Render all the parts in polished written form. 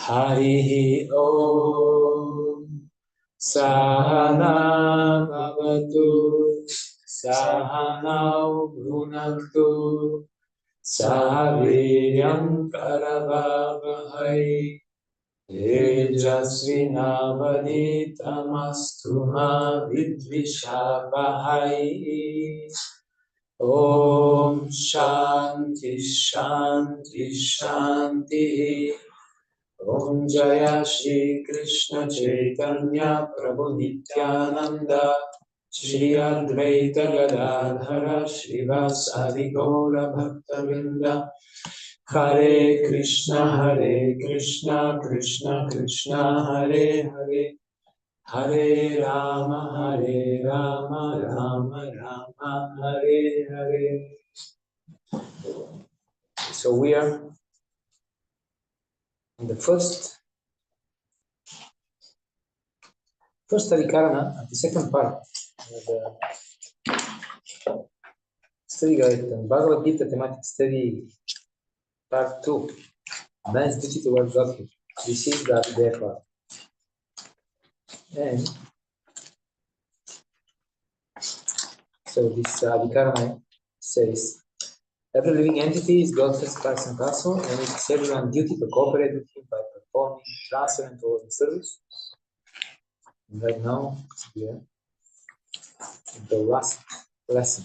Harihi Om Sahana Bhavatu Sahanau Bhunaktu Sahaviryam Karavavahai Tejasvinavaditamastu ma vidvishavahai. Om Shanti Shanti Shanti. Om Jaya Shri Krishna Chaitanya Prabhu Nityananda Shri Advaita Gadadhara Srivasadi Gaura Bhaktavinda Hare Krishna Krishna Krishna Hare Hare Hare Rama Rama Rama Hare Hare. So we are in the first Adhikarana, the second part of the study guide on Bhagavad-gītā Thematic Study Part 2, Man's Duty Towards Godhead. This is the Adhyaya part. And so this Adhikarana says, every living entity is God's first class and castle, and it is everyone's duty to cooperate with him by performing transcendent towards the service. And right now, we are in the last lesson,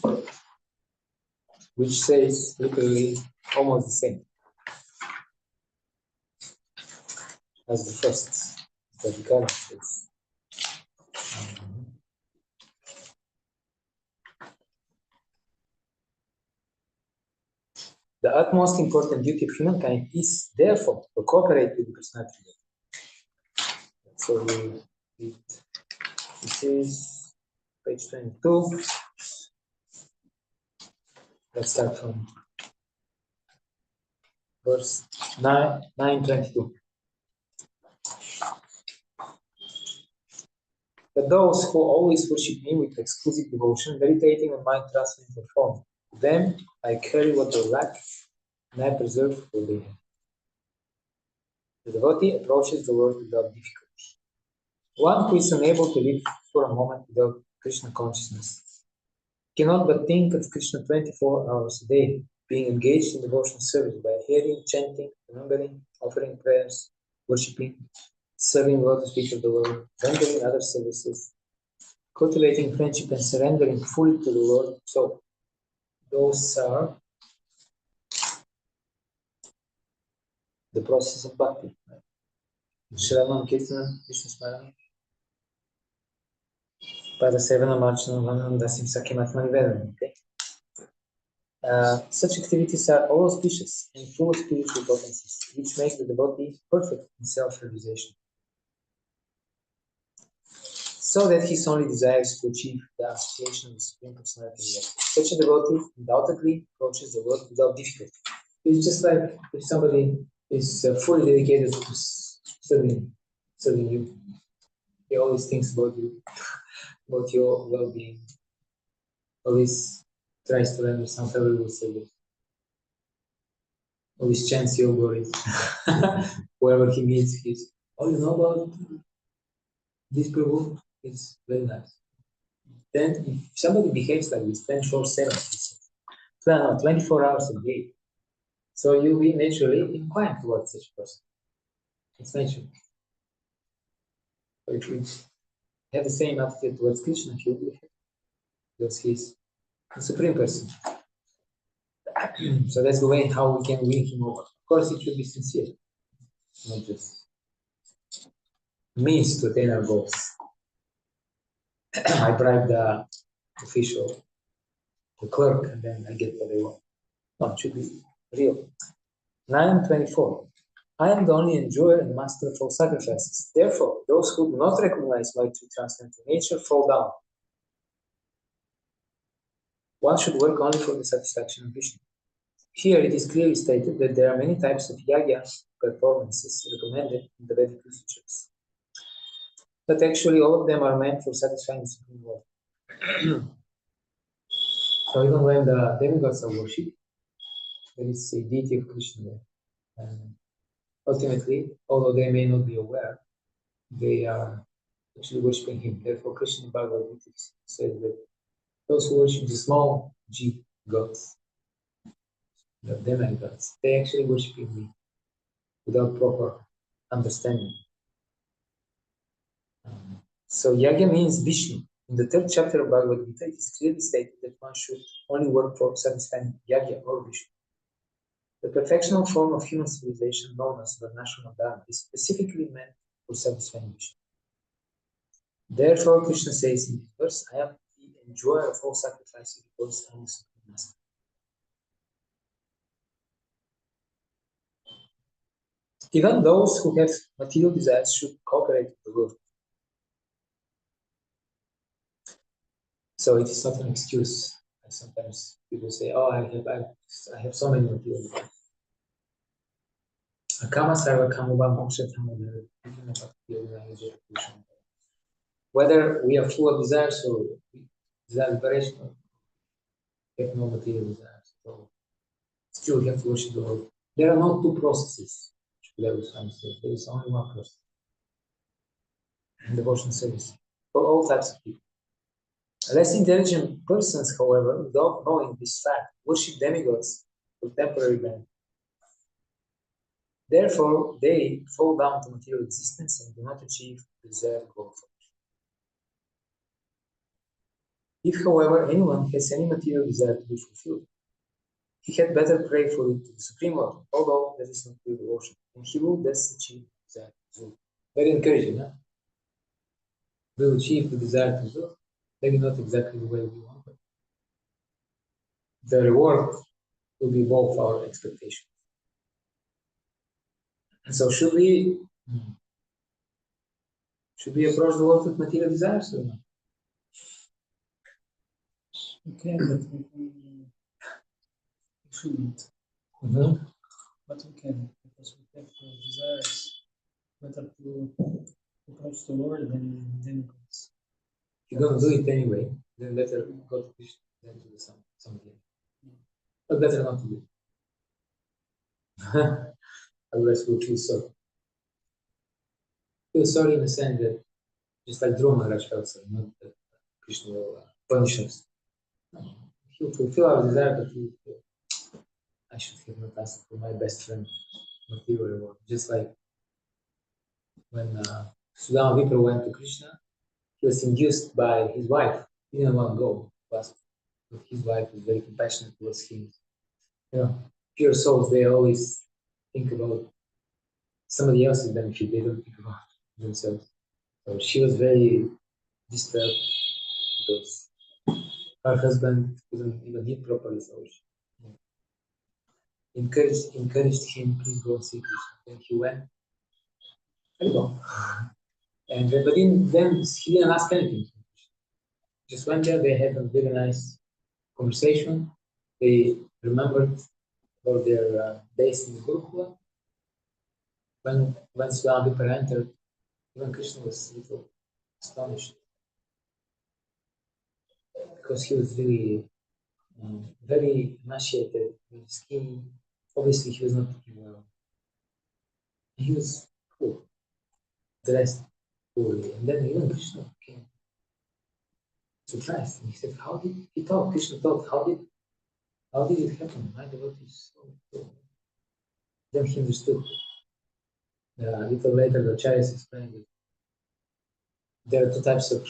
which says literally almost the same as the first. The Adhikarana says. The utmost important duty of humankind is, therefore, to cooperate with the personality. So we read, this is page 22. Let's start from verse 9:22. But those who always worship me with exclusive devotion, meditating on my transcendental form, to them I carry what they lack, and I preserve what they have. The devotee approaches the Lord without difficulty. One who is unable to live for a moment without Krishna consciousness cannot but think of Krishna 24 hours a day, being engaged in devotional service by hearing, chanting, remembering, offering prayers, worshipping, serving the lotus feet of the Lord, rendering other services, cultivating friendship and surrendering fully to the Lord. So those are the process of bhakti. Shravanam, Kirtanam, Krishna Smaranam, Padasevana, Marchanam, Vanam, Dasim, Sakyam, Atmanivedanam. Okay? Such activities are all auspicious and full of spiritual potencies, which make the devotee perfect in self-realization, so that his only desire is to achieve the association with the Supreme Personality of Godhead. Such a devotee undoubtedly approaches the Lord without difficulty. It's just like if somebody is fully dedicated to serving you. He always thinks about you, about your well-being. Always tries to render some favorable service. Always chants your glories. Wherever he meets, he's, oh, you know about this Prabhu? It's very nice. Then if somebody behaves like this 24/7, 24 hours a day, so you'll be naturally inclined towards such a person. It's natural. But if we have the same attitude towards Krishna, he'll be happy because he's the Supreme Person. So that's the way how we can win him over. Of course, it should be sincere, not just means to attain our goals. I bribe the official, the clerk, and then I get what I want. No, it should be real. 9:24. I am the only enjoyer and master of all sacrifices. Therefore, those who do not recognize my true transcendental nature fall down. One should work only for the satisfaction of Vishnu. Here it is clearly stated that there are many types of yagya performances recommended in the Vedic literatures. But actually all of them are meant for satisfying the Supreme Lord. So even when the demigods are worshipped, there is a deity of Krishna there. ultimately, although they may not be aware, they are actually worshipping him. Therefore, Krishna in Bhagavad-gītā says that those who worship the small g gods, the demigods, they actually worship me without proper understanding. So Yagya means Vishnu. In the third chapter of Bhagavad-gītā, it is clearly stated that one should only work for satisfying Yagya or Vishnu. The perfectional form of human civilization known as Varnashram Dharma is specifically meant for satisfying Vishnu. Therefore, Krishna says in this verse, I am the enjoyer of all sacrifices because I am the Supreme Master. Even those who have material desires should cooperate with the world. So it is not an excuse. Sometimes people say, "Oh, I have so many material desires." Whether we are full of desires or desire liberation, we have no material desires. So still we have to worship the Lord. There are no two processes. There is only one process. Devotion service for all types of people. Less intelligent persons, however, without knowing this fact, worship demigods for temporary benefit. Therefore, they fall down to material existence and do not achieve the desired goal. If, however, anyone has any material desire to be fulfilled, he had better pray for it to the Supreme Lord, although that is not pure devotion, and he will thus achieve the desired result. Very encouraging, huh? We will achieve the desired result. Maybe not exactly the way we want, but the reward will be above our expectations. And so should we approach the world with material desires or not? Okay, but we shouldn't. But we can, because we have desires, better to approach the Lord than gods. You're going to do it anyway, then better go to Krishna than to do something. But better not to do it. Otherwise we'll feel sorry. Feel sorry in the sense that, just like Dhruva Maharaj felt sorry, not that Krishna will punish us. No. He'll fulfill our desire, but he'll feel, I should have not asked for my best friend material reward. Just like when Sudama Vipra went to Krishna, he was induced by his wife. He didn't want to go, but his wife was very compassionate towards him. You know, pure souls, they always think about somebody else's benefit, they don't think about themselves. So she was very disturbed because her husband couldn't even eat properly, so she encouraged him, please go and see Krishna. Then he went, very well. And but then he didn't ask anything. Just went there, they had a very nice conversation. They remembered about their days in the Gurukula. When Swami entered, even Krishna was a little astonished because he was really very emaciated, very skinny. Obviously, he was not looking well. He was poor, dressed poorly. And then even Krishna came surprised. And he said, how did he thought? Krishna thought, how did it happen? My devotee is so poor. Then he understood. A little later, the Acharyas explained that there are two types of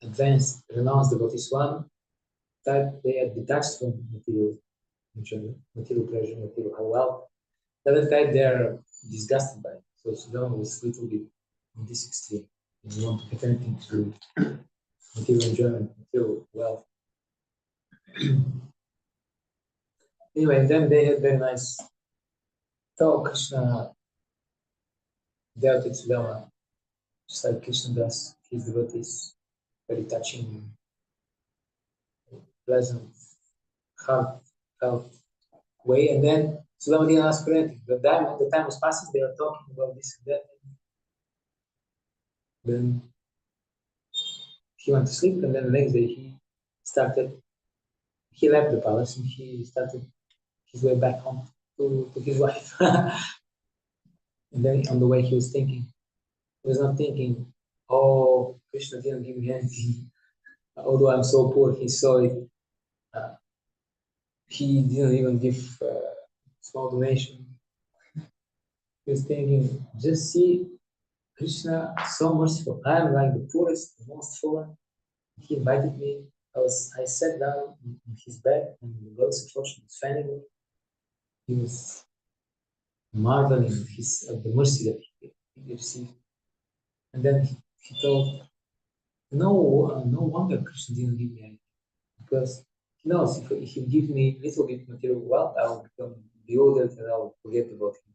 advanced, renounced devotees. One type, they are detached from material pleasure, material wealth. The other type, they are disgusted by it. So Sudama was a little bit in this extreme. You want to have anything to do with material enjoyment, material wealth. Anyway, then they had very nice talk. Krishna dealt with Sudama just like Krishna does his devotees, very touching, pleasant, heartfelt way. And then Sudama didn't ask for anything. The time was passing, they were talking about this and that. Then he went to sleep, and then the next day he left the palace and he started his way back home to his wife. And then on the way he was thinking, he was not thinking, oh, Krishna didn't give me anything. Although I'm so poor, he saw it. He didn't even give small donation. He was thinking, just see, Krishna so merciful. I am like the poorest, the most fallen. He invited me. I sat down in his bed, and the lotus of ocean was fanning me. He was marveling at the mercy that he received. And then he thought, no wonder Krishna didn't give me anything. Because he knows if he give me a little bit material wealth, I will become bewildered and I will forget about him.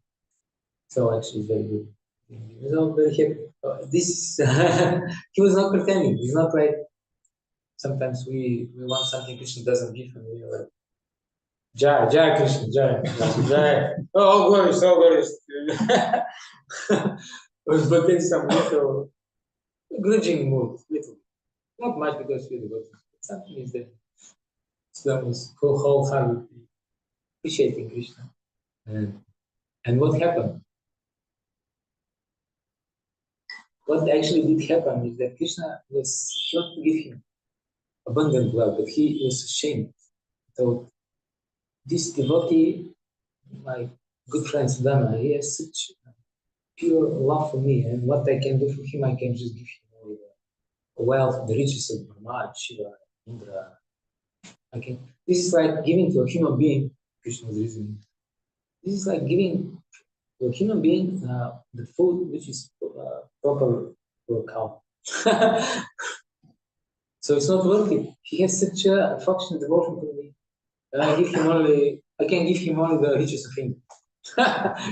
So actually, it's very good. He was very happy. He was not pretending. He's not like sometimes we want something Krishna doesn't give, and we are like, Jai Krishna, Jai. Oh, glorious, oh, glorious. But there's some little grudging mood, little. Not much because we're devotees. Something is there. So that was wholeheartedly appreciating Krishna. And what happened? What actually did happen is that Krishna was not to give him abundant wealth, but he was ashamed. So this devotee, my good friend Sudama, he has such pure love for me, and what I can do for him, I can just give him all the wealth, the riches of Brahma, Shiva, Indra. This is like giving to a human being, Krishna's reasoning. This is like giving to a human being the food which is proper for a cow. So it's not worth it. He has such a affectionate devotion to me. And I can give him only the riches of him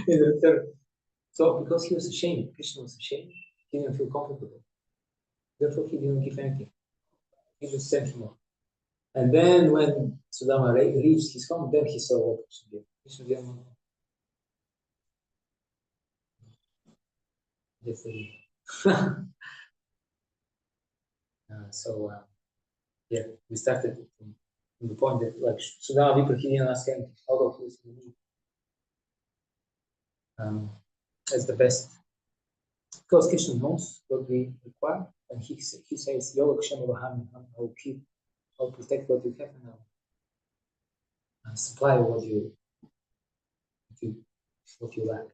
in return. So because he was ashamed, Krishna was ashamed, he didn't feel comfortable. Therefore he didn't give anything. He just sent him off. And then when Sudama reached his home, then he saw what Krishna did. Krishna didn't want that's the yeah, we started from the point that like Sudama people he didn't ask anything, although he was in need. As the best. Because Krishna knows what we require, and he says, Yoga Kshama Vaham, I will keep, I'll protect what you have, and I'll supply what you lack.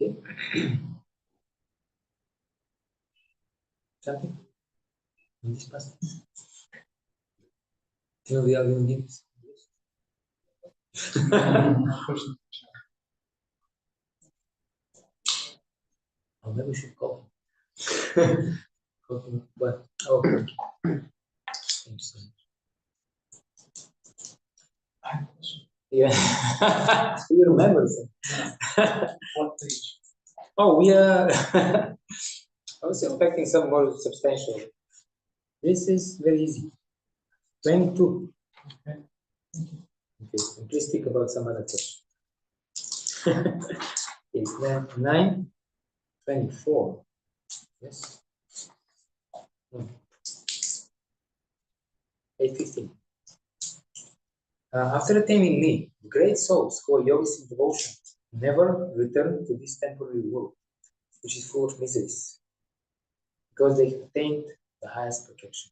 Okay? Something in this passage? Till we are going to give oh, maybe we should call him. But okay. Thanks so much. Yeah. You remember what page? Oh, we are. I was expecting some more substantial. This is very easy. 22. Okay. Okay. Please think about some other question. It's 9, 24. Yes. 8:15. After attaining me, the great souls who are yogis in devotion never return to this temporary world, which is full of miseries, because they have attained the highest perfection.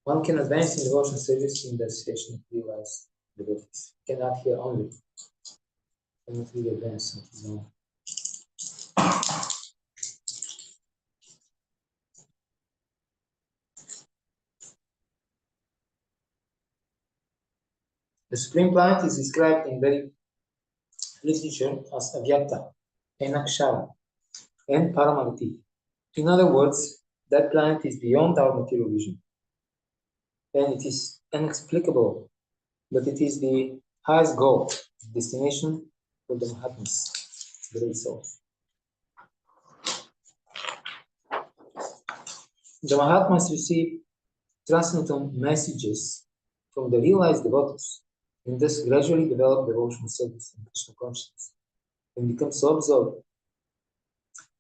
One can advance in devotion service in the association of realized devotees. Cannot here only. Cannot really advance on his own. The Supreme Planet is described in very literature as Avyakta, Enakshara, and Paramagati. In other words, that planet is beyond our material vision. And it is inexplicable, but it is the highest goal, destination for the Mahatmas, great souls. The Mahatmas receive transcendental messages from the realized devotees and thus gradually develop devotional service and Krishna consciousness and become so absorbed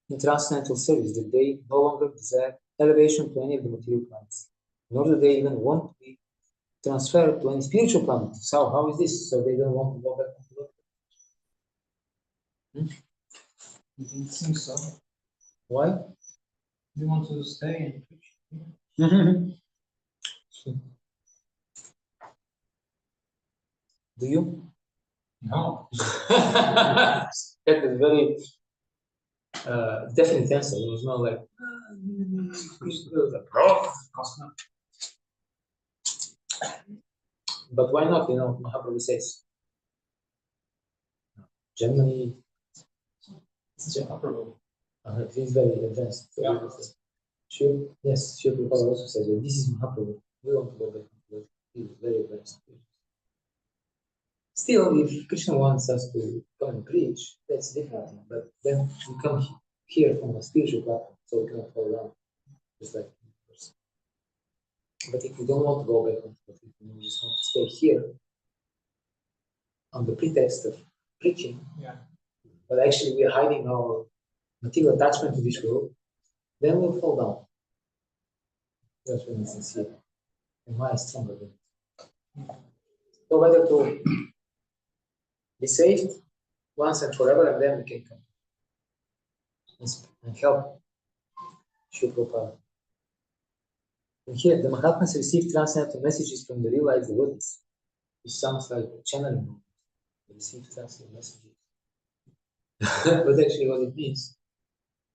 in transcendental service that they no longer desire elevation to any of the material planets, nor do they even want to be transferred to any spiritual planet. So how is this? So they don't want to go back to the Hmm? You didn't think so. Why? You want to stay and preach? Do you? No. That is very definite answer. There was no like. But why not? Mahaprabhu says. Generally, It's Mahaprabhu. it is very advanced. Yeah. Sure. Yes, Sri Prabhupada also says that this is Mahaprabhu. We want to go back to that. He is very advanced. Still, if Krishna wants us to come and preach, that's different. But then we come here from a spiritual platform, so we cannot fall down, just like the person. But if we don't want to go back onto the platform, we just want to stay here on the pretext of preaching, but actually we are hiding our material attachment to this world, then we'll fall down. That's when it's sincere. And why is stronger than it? So whether to be saved once and forever, and then we can come and help Sri Prabhupada. And here, the Mahatmas received transcendental messages from the realized devotees. It sounds like channeling. They received transcendental messages. But actually, what it means,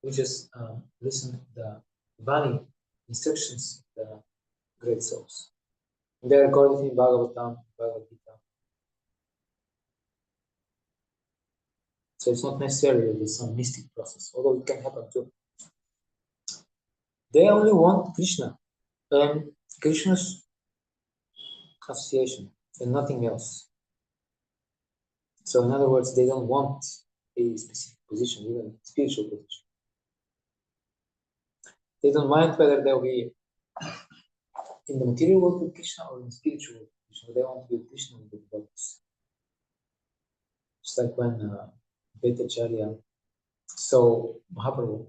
we just listen to the Vani instructions of the great souls. And they are recorded in Bhagavad-gītā. So it's not necessarily that there's some mystic process, although it can happen too. They only want Krishna and Krishna's association and nothing else. So in other words, they don't want a specific position, even spiritual position. They don't mind whether they'll be in the material world with Krishna or in the spiritual world with Krishna. They want to be with Krishna with the devotees. Just like when Bhattacharya saw Mahaprabhu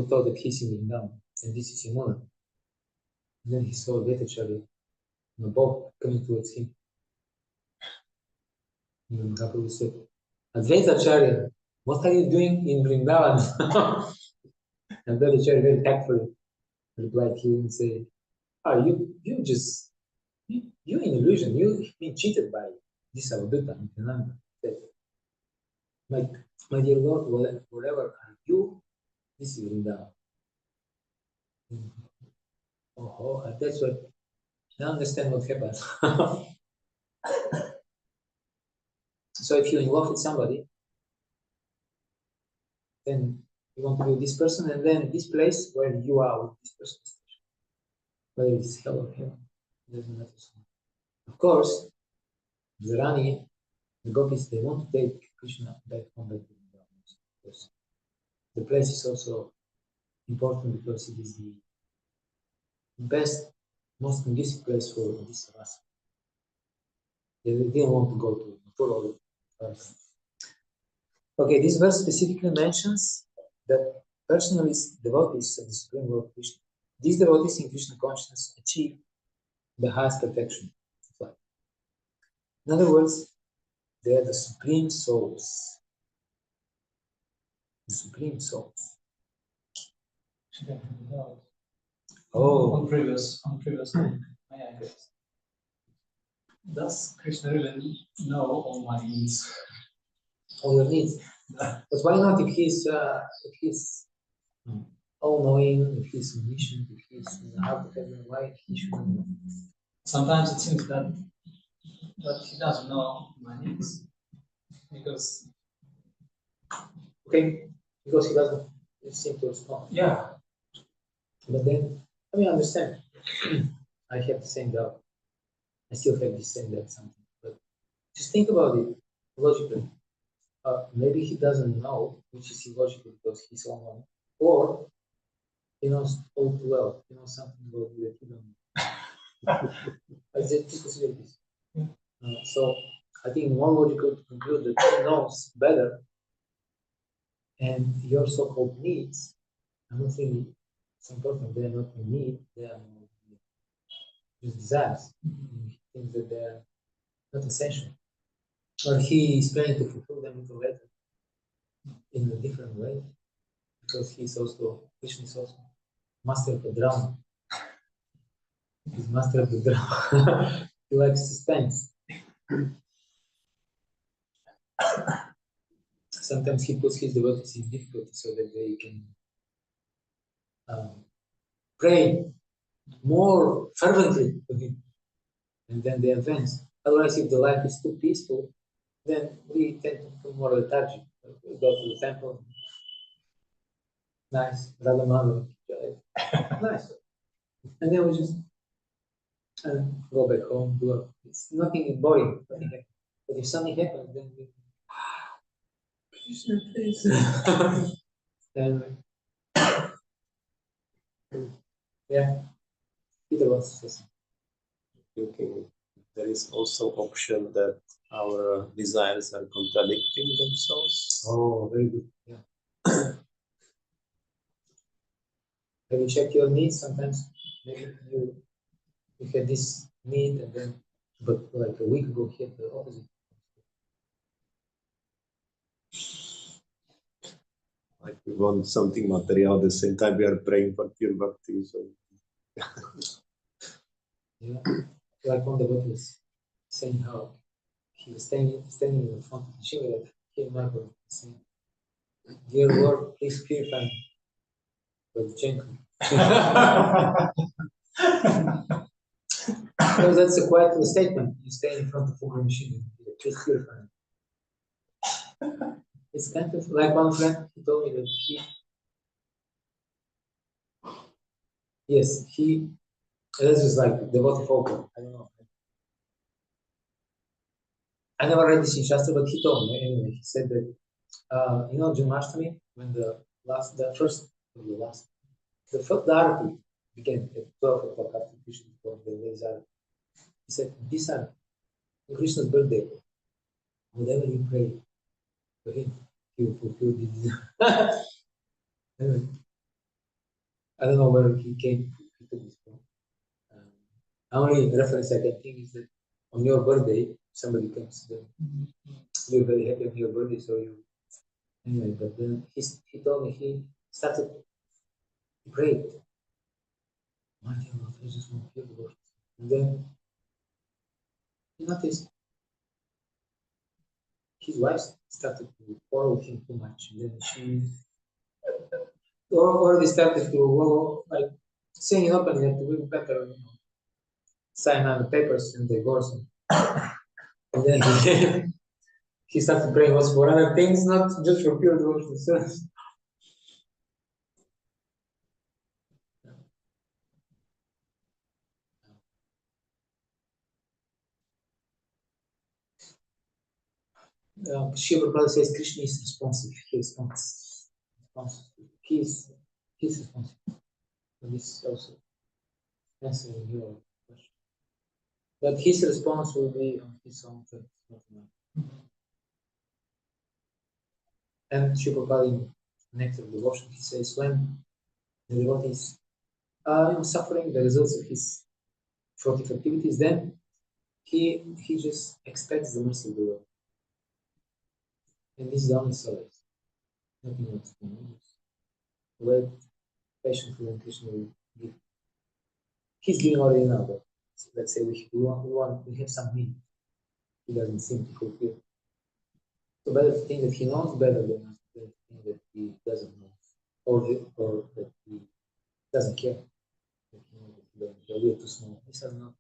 thought that he's in Vrindavan and this is Yamuna. And then he saw Bhattacharya on a boat coming towards him. And then Mahaprabhu said, Advaitacharya, what are you doing in Vrindavan? And Bhattacharya very tactfully replied to him and said, you in illusion, you've been cheated by this Avadhuta. My dear Lord, whatever are you, this is Vrindavan. Oh, that's what, I understand what happens. So if you're in love with somebody, then you want to be with this person, and then this place where you are with this person, whether it's hell or heaven, doesn't matter. Of course, the Rani, the gopis, they want to take Krishna back home back to Vrindavan. Because the place is also important because it is the best, most conducive place for this rasa. They didn't want to go to Mathura. Okay, this verse specifically mentions that personally devotees of the Supreme Lord Krishna, these devotees in Krishna consciousness achieve the highest perfection of life. In other words, they are the supreme souls. The supreme souls. Oh, on previous does Krishna really know all my needs? all your needs. But why not if he's all-knowing, if he's omniscient, if he's in the heart of heaven, why he shouldn't know? Sometimes it seems that he doesn't know my needs because he doesn't seem to respond. Yeah. But then, I understand. I have the same doubt. I still have the same doubt something. But just think about it logically. Maybe he doesn't know, which is illogical because he's all-knowing, or he knows all too well. He knows something about you that you don't know. There are two possibilities. So I think more logical to conclude that he knows better, and your so-called needs are not really so important. They are not a need. They are just desires. Things that they are not essential. Or he is planning to fulfill them later in a different way, because Krishna is also master of the drama. He's master of the drama. He likes suspense. Sometimes he puts his devotees in difficulty so that they can pray more fervently to him, and then they advance. Otherwise, if the life is too peaceful, then we tend to become more lethargic. We go to the temple, nice, Radha Madhava, nice, and then we just go back home. It's nothing boring. Nothing. But if something happens, then we Krishna, please. Then yeah, Peter wants to say. Thinking there is also option that our desires are contradicting themselves. Oh, very good. Yeah. Have you checked your needs? Sometimes maybe you had this need, and then, but like a week ago, you had the opposite. Like we want something material, at the same time we are praying for pure bhakti. So Yeah, like one devotee was saying how he was standing in front of the Shiva, like he and Michael saying, "Dear Lord, please purify me." But gently. So that's a quite a statement. You stay in front of the machine, please purify me. It's kind of like one friend, he told me that this is like devotee folklore. I don't know. I never read this in Shastra, but he told me anyway. He said that Janmashtami, when the first Arati began at 12 o'clock after Krishna performed the ladies' Arati. He said, this Arati, on Krishna's birthday, whatever you pray for him, he will fulfill the desire. Anyway, I don't know where he came to this point. Only reference I can think is that on your birthday, somebody comes, then you're very happy on your birthday, so you anyway. But then he told me he started to pray. My dear Lord, I just want to hear. And then he noticed his wife started to quarrel with him too much, and then she already started to like saying openly that we better sign on the papers and divorce him. And then he started praying also for other things, not just for pure devotional service. Shiva Prabhupada says Krishna is responsive. He responds. He's responsive. And this is also answering your question. But his response will be on his own terms, not mine. And Shiva Prabhupada in Nectar of Devotion, he says when the devotee is suffering the results of his fruitive activities, then he just expects the mercy of the Lord. And this is the only solace. Nothing else. Wait patiently and Krishna will give. He's giving already now, but let's say we have some need. He doesn't seem to fulfill. So better to think that he knows better than to think that he doesn't know. Or that he doesn't care. That he knows that he doesn't care. We are too small. This is not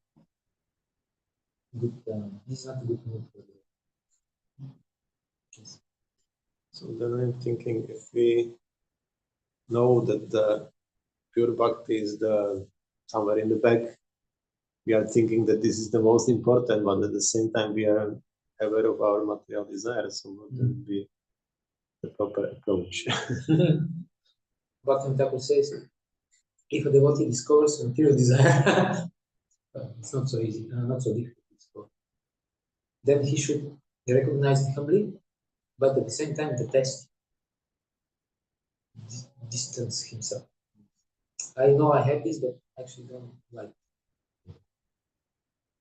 good. This is not a good mood for the. So then I'm thinking, if we know that the pure bhakti is somewhere in the back, we are thinking that this is the most important one. At the same time, we are aware of our material desires. So what would be the proper approach? Bhakti Thakur says, if a devotee discovers material desire, it's not so easy, not so difficult to discover. Then he should recognize it humbly, but at the same time detest, distance himself. I know I have this, but actually don't like it.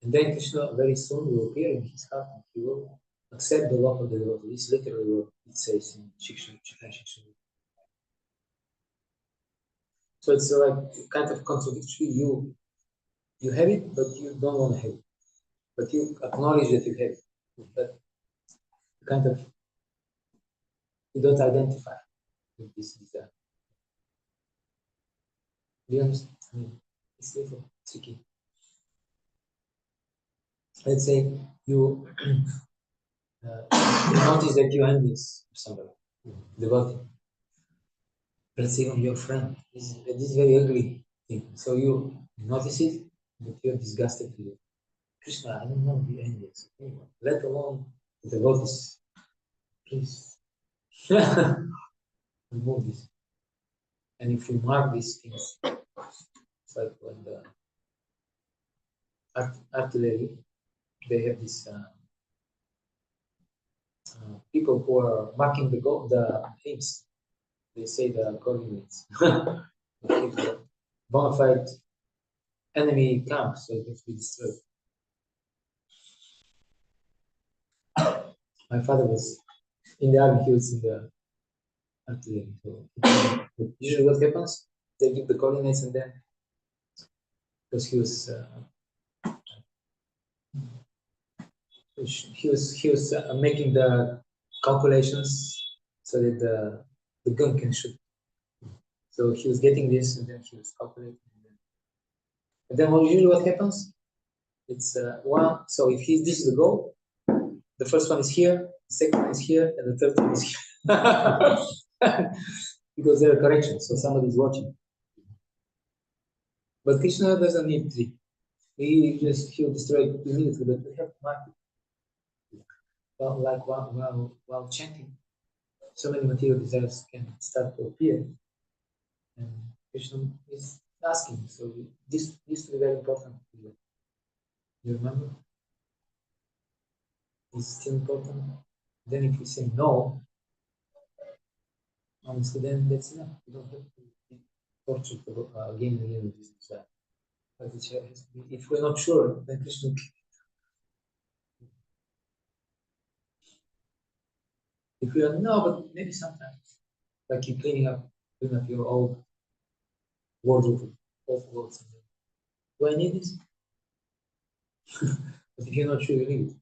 And then Krishna very soon will appear in his heart and he will accept the law of the devotee. This literally what it says in Shiksha. So it's like kind of contradictory. You have it, but you don't want to have it. But you acknowledge that you have it. But kind of you don't identify with this desire. Do you understand? I mean, it's a little tricky. Let's say you notice that you envious somebody, devotee. Let's say your friend. This is very ugly thing. So you notice it, but you're disgusted with it. Krishna, I don't want to be envious of anyone, let alone the devotees. Please remove this. And if you mark these things, it's like when the artillery, they have this people who are marking the aims. They say the coordinates. Bona fide enemy camp, so it has to be destroyed. My father was in the army, he was in the artillery. So usually what happens, they give the coordinates and then, because he was making the calculations so that the gun can shoot. So he was getting this and then he was calculating. And then usually what happens, it's one, so if this is the goal, the first one is here, the second one is here, and the third one is here. Because there are corrections, so somebody is watching. But Krishna doesn't need three. He'll destroy it immediately, but we have to mark it. Well, like while chanting, so many material desires can start to appear. And Krishna is asking, so this used to be very important. You remember? It's still important. Then if we say no, honestly, then that's enough. You don't have to be tortured again and again with this desire. But it has to be, if we're not sure, then Krishna. If we are no, but maybe sometimes, like you cleaning up your old wardrobe, old clothes. Do I need this? But if you're not sure, you need it.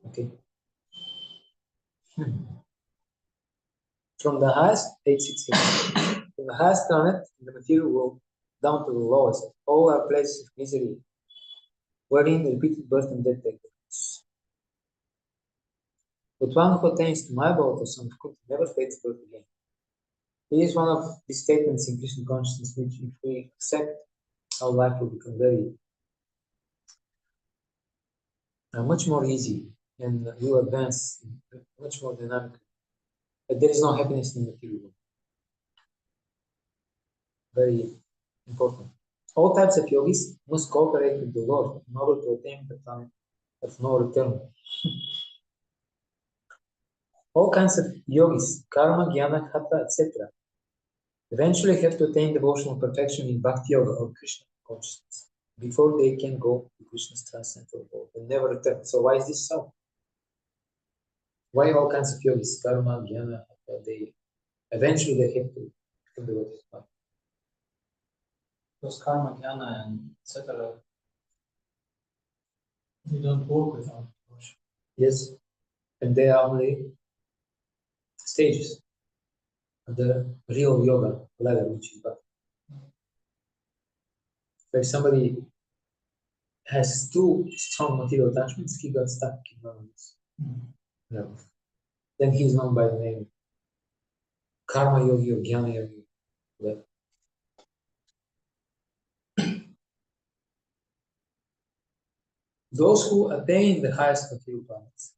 Okay. From the highest, page 16. From the highest planet in the material world down to the lowest, all are places of misery, wherein repeated birth and death take place. But one who attains to my abode, or son of Kunti, never takes birth again. It is one of these statements in Krishna consciousness which, if we accept, our life will become very much more easy, and we will advance much more dynamically. But there is no happiness in the material world. Very important. All types of yogis must cooperate with the Lord in order to attain the planet of no return. All kinds of yogis, karma, jnana, hatha, etc., eventually have to attain devotional perfection in bhakti-yoga or Krishna consciousness before they can go to Krishna's transcendental world and never return. So why is this so? Why all kinds of yogis, karma, jnana, hatha, they eventually have to become devotees? Because karma, jnana, and etc. You don't work without devotion. Yes, and they are only stages of the real yoga ladder, which is bhakti. If somebody has too strong material attachments, he got stuck in one of these levels. Then he's known by the name karma yogi or jnana yogi. Those who attain the highest material planets,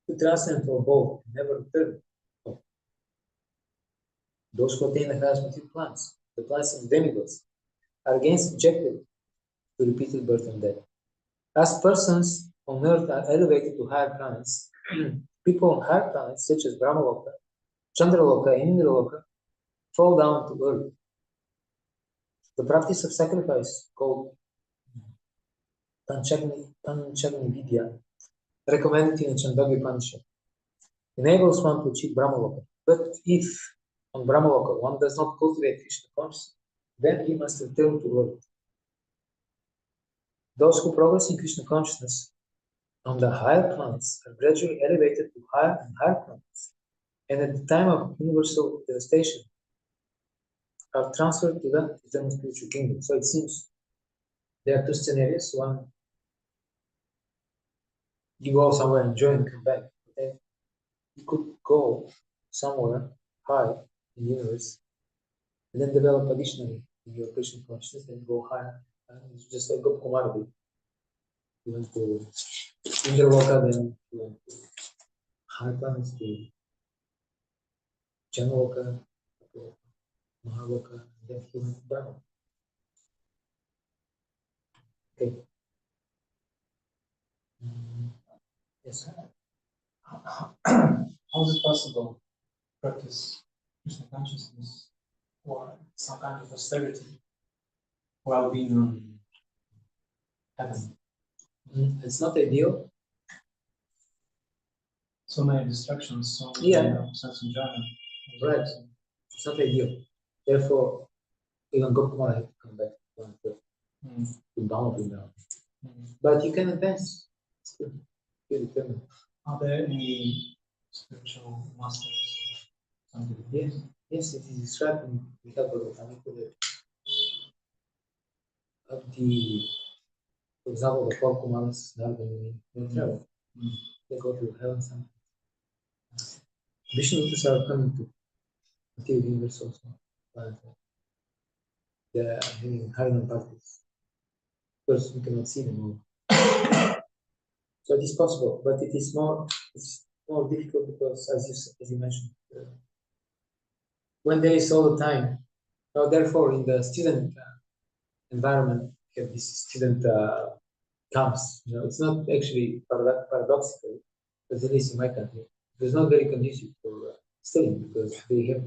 who transcend for both, never return. Those who attain the highest material planets, the planets of demigods, are again subjected to repeated birth and death. As persons on earth are elevated to higher planets, people on higher planets, such as Brahmaloka, Chandraloka, and Indraloka, fall down to earth. The practice of sacrifice, called Panchagni Vidya, recommended in the Chandogya Upanishad, enables one to achieve Brahmaloka. But if on Brahmaloka one does not cultivate Krishna consciousness, then he must return to Lord. Those who progress in Krishna consciousness on the higher planets are gradually elevated to higher and higher planets, and at the time of universal devastation are transferred to the eternal spiritual kingdom. So it seems there are two scenarios. One, you go somewhere, enjoy and come back. But then you could go somewhere high in the universe and then develop additionally in your Krishna consciousness and go higher. And it's just like Gopkumara. You went to Indraloka, then you went to higher planets, to Janaloka, to Mahaloka, and then he went to Brahma. Okay. Yes. How is it possible to practice Krishna consciousness or some kind of austerity while being on heaven? It's not ideal. So many distractions, so many sense enjoyment. Right. It's not ideal. Therefore, even Gopkumara had to come back to download now. But you can advance. Still, you're determined. Are there any spiritual masters? Yes, yes, it is described in the Bhagavad-gītā. For example, the four Kumaras, they travel. They go to heaven sometimes. Vishnudutas are coming to the universe also. They are having Harinam parties. Of course, you cannot see them all. So it is possible, but it's more difficult because, as you mentioned, when there is all the time. Now, therefore, in the student environment, you have this student camps. It's not actually paradoxical, but at least in my country, it's not very conducive for studying because they have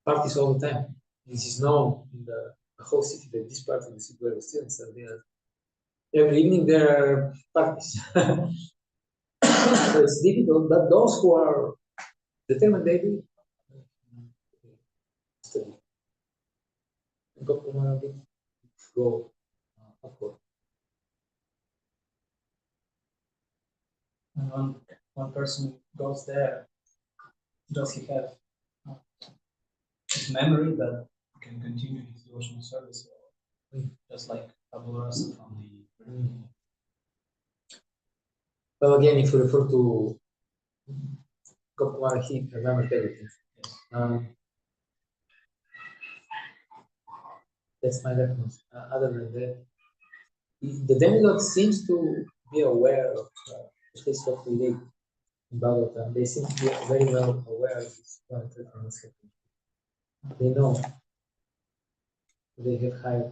parties all the time. This is known in the whole city that this part of the city where the students are there. Every evening there are parties. So it's difficult, but those who are determined, they do study. Go upward. And when one person goes there, does he have his memory that he can continue his devotional service, or just like Abhurasa from the Well, again, if you refer to Gopkumara, he remembered everything. Yes. That's my reference. Other than that, the demigod seems to be aware of at least what we read in Bhagavatam. They seem to be very well aware of this planetary concept. They know they have higher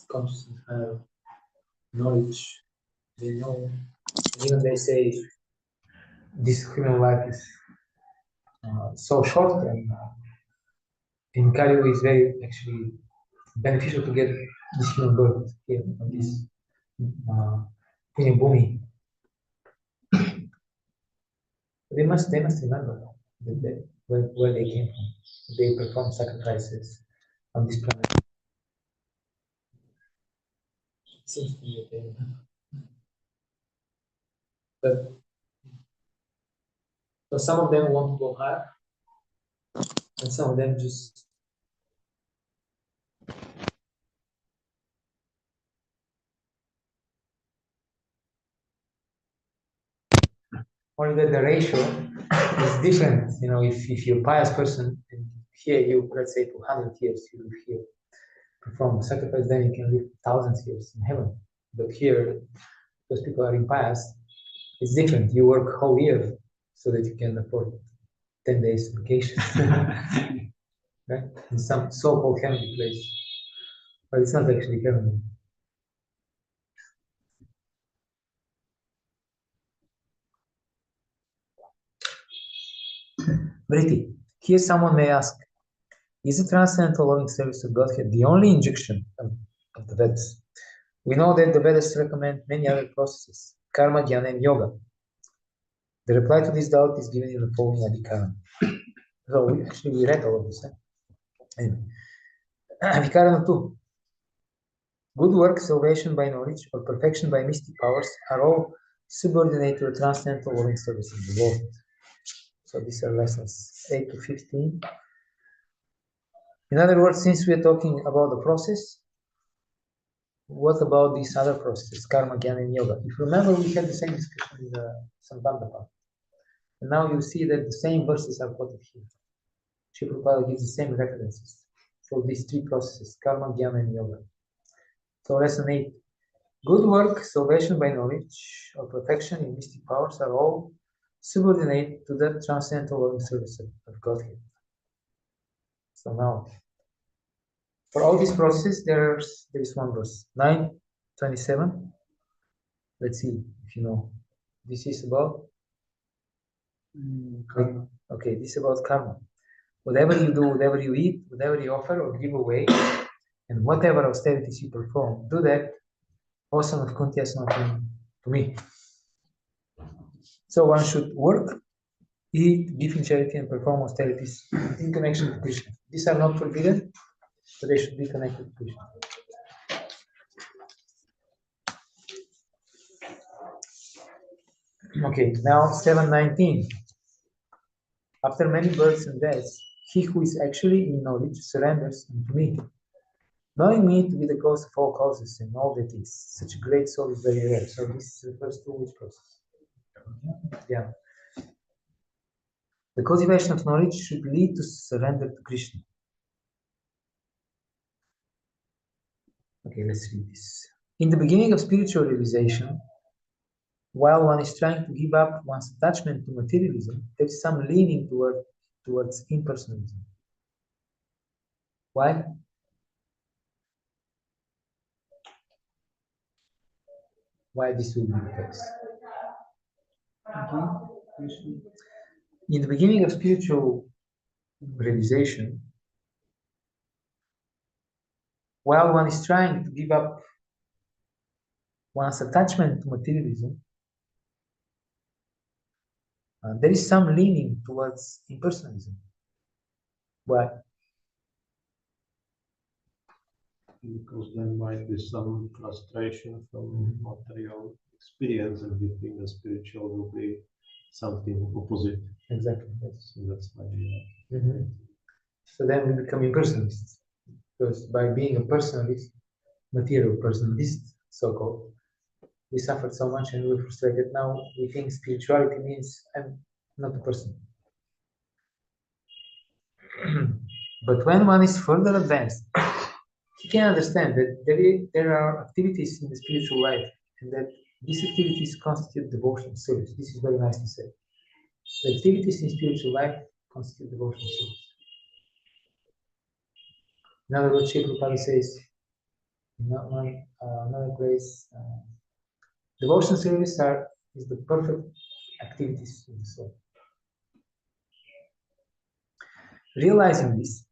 consciousness, higher knowledge. They know, even they say this human life is so short, and in Kali is very actually beneficial to get this human birth here on this Punya Bhumi. They must remember that where they came from. They perform sacrifices on this planet. It seems to me that they remember. But so some of them want to go higher, and some of them just only that the ratio is different. If you're a pious person and here you, let's say, for 100 years, you live here, perform sacrifice, then you can live thousands years in heaven. But here, because people are impious, it's different. You work whole year so that you can afford 10 days vacation, right? In some so-called heavenly place, but it's not actually heavenly. Briti, here someone may ask, Is the transcendental loving service of Godhead the only injunction of the Vedas? We know that the Vedas recommend many other processes, karma, jnana, and yoga. The reply to this doubt is given in the following adhikaram. So we read all of this. Anyway. Adhikaram 2. Good work, salvation by knowledge, or perfection by mystic powers are all subordinate to the transcendental loving service of the Lord. So these are lessons 8 to 15. In other words, since we are talking about the process, what about these other processes, karma, jnana, and yoga? If you remember, we had the same discussion in the Sambandha. And now you see that the same verses are quoted here. Srila Prabhupada gives the same references for these three processes, karma, jnana, and yoga. So lesson 8. Good work, salvation by knowledge, or perfection in mystic powers are all subordinate to the transcendental loving service of Godhead. So now, for all these processes, there is one verse, 9:27. Let's see if you know. This is about Karma. Okay, this is about karma. Whatever you do, whatever you eat, whatever you offer or give away, and whatever austerities you perform, do that, O son of Kunti, as not to me. So one should work, eat, give in charity, and perform austerities in connection to Krishna. These are not forbidden, but they should be connected to Krishna. Okay, now 7:19. After many births and deaths, he who is actually in knowledge surrenders unto me. Knowing me to be the cause of all causes and all that is, such a great soul is very rare. So this refers to which process? Yeah. The cultivation of knowledge should lead to surrender to Krishna. Okay, let's read this. In the beginning of spiritual realization, while one is trying to give up one's attachment to materialism, there is some leaning towards impersonalism. Why? Why this will be the case? In the beginning of spiritual realization, while one is trying to give up one's attachment to materialism, there is some leaning towards impersonalism. Why? Because there might be some frustration from material experience, and we think the spiritual will be something opposite. Exactly. Yes. So that's why. So then we become impersonalists, because by being a personalist, material personalist, so-called, we suffered so much and we're frustrated. Now we think spirituality means I'm not a person. But when one is further advanced, he can understand that there are activities in the spiritual life, and that these activities constitute devotional service. This is very nice to say. The activities in spiritual life constitute devotional service. In other words, Srila Prabhupada says in another place, devotional service is the perfect activities of the soul. Realizing this,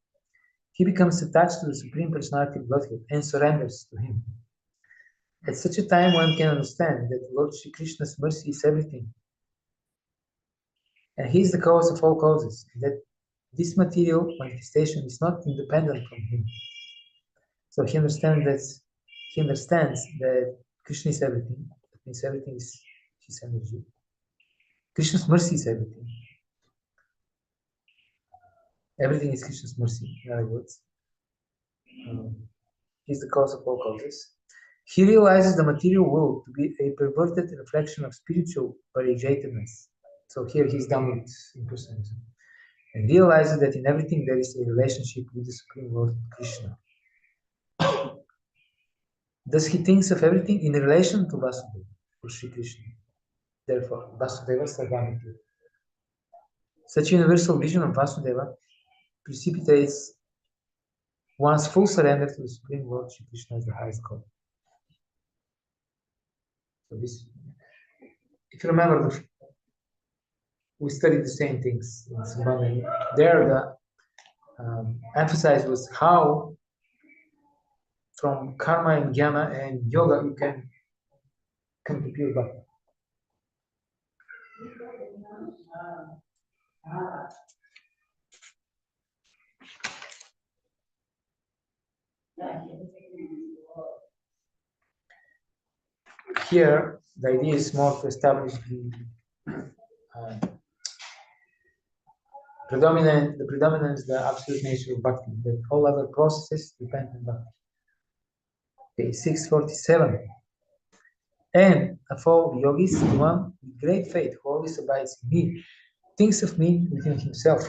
he becomes attached to the Supreme Personality of Godhead and surrenders to him. At such a time, one can understand that Lord Shri Krishna's mercy is everything, and he is the cause of all causes, and that this material manifestation is not independent from him. So he understands that Krishna is everything. That means everything is his energy. Krishna's mercy is everything. Everything is Krishna's mercy, in other words. He's the cause of all causes. He realizes the material world to be a perverted reflection of spiritual variegatedness. So here he's done with impersonalism. And realizes that in everything there is a relationship with the Supreme Lord Krishna. Thus he thinks of everything in relation to Vasudeva, or Sri Krishna. Therefore, Vasudeva Sarvamiti. Such universal vision of Vasudeva precipitates one's full surrender to the Supreme Lord Sri Krishna as the highest God. So this, if you remember, we studied the same things in Sambandha. There, emphasized was how from karma and jnana and yoga you can come to pure bhakti. Here, the idea is more to establish the predominance, the absolute nature of bhakti, that all other processes depend on bhakti. Okay, 647. And of all yogis, the one with great faith who always abides in me, thinks of me within himself,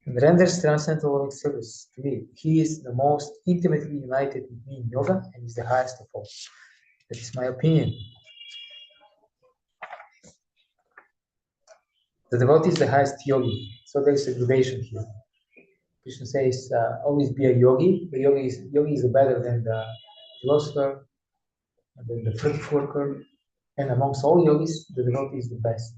and renders transcendental loving service to me. He is the most intimately united with me in yoga and is the highest of all. That is my opinion. The devotee is the highest yogi, so there is a gradation here. Krishna says, always be a yogi. The yogi is better than the philosopher, and then the fruit worker, and amongst all yogis, the devotee is the best.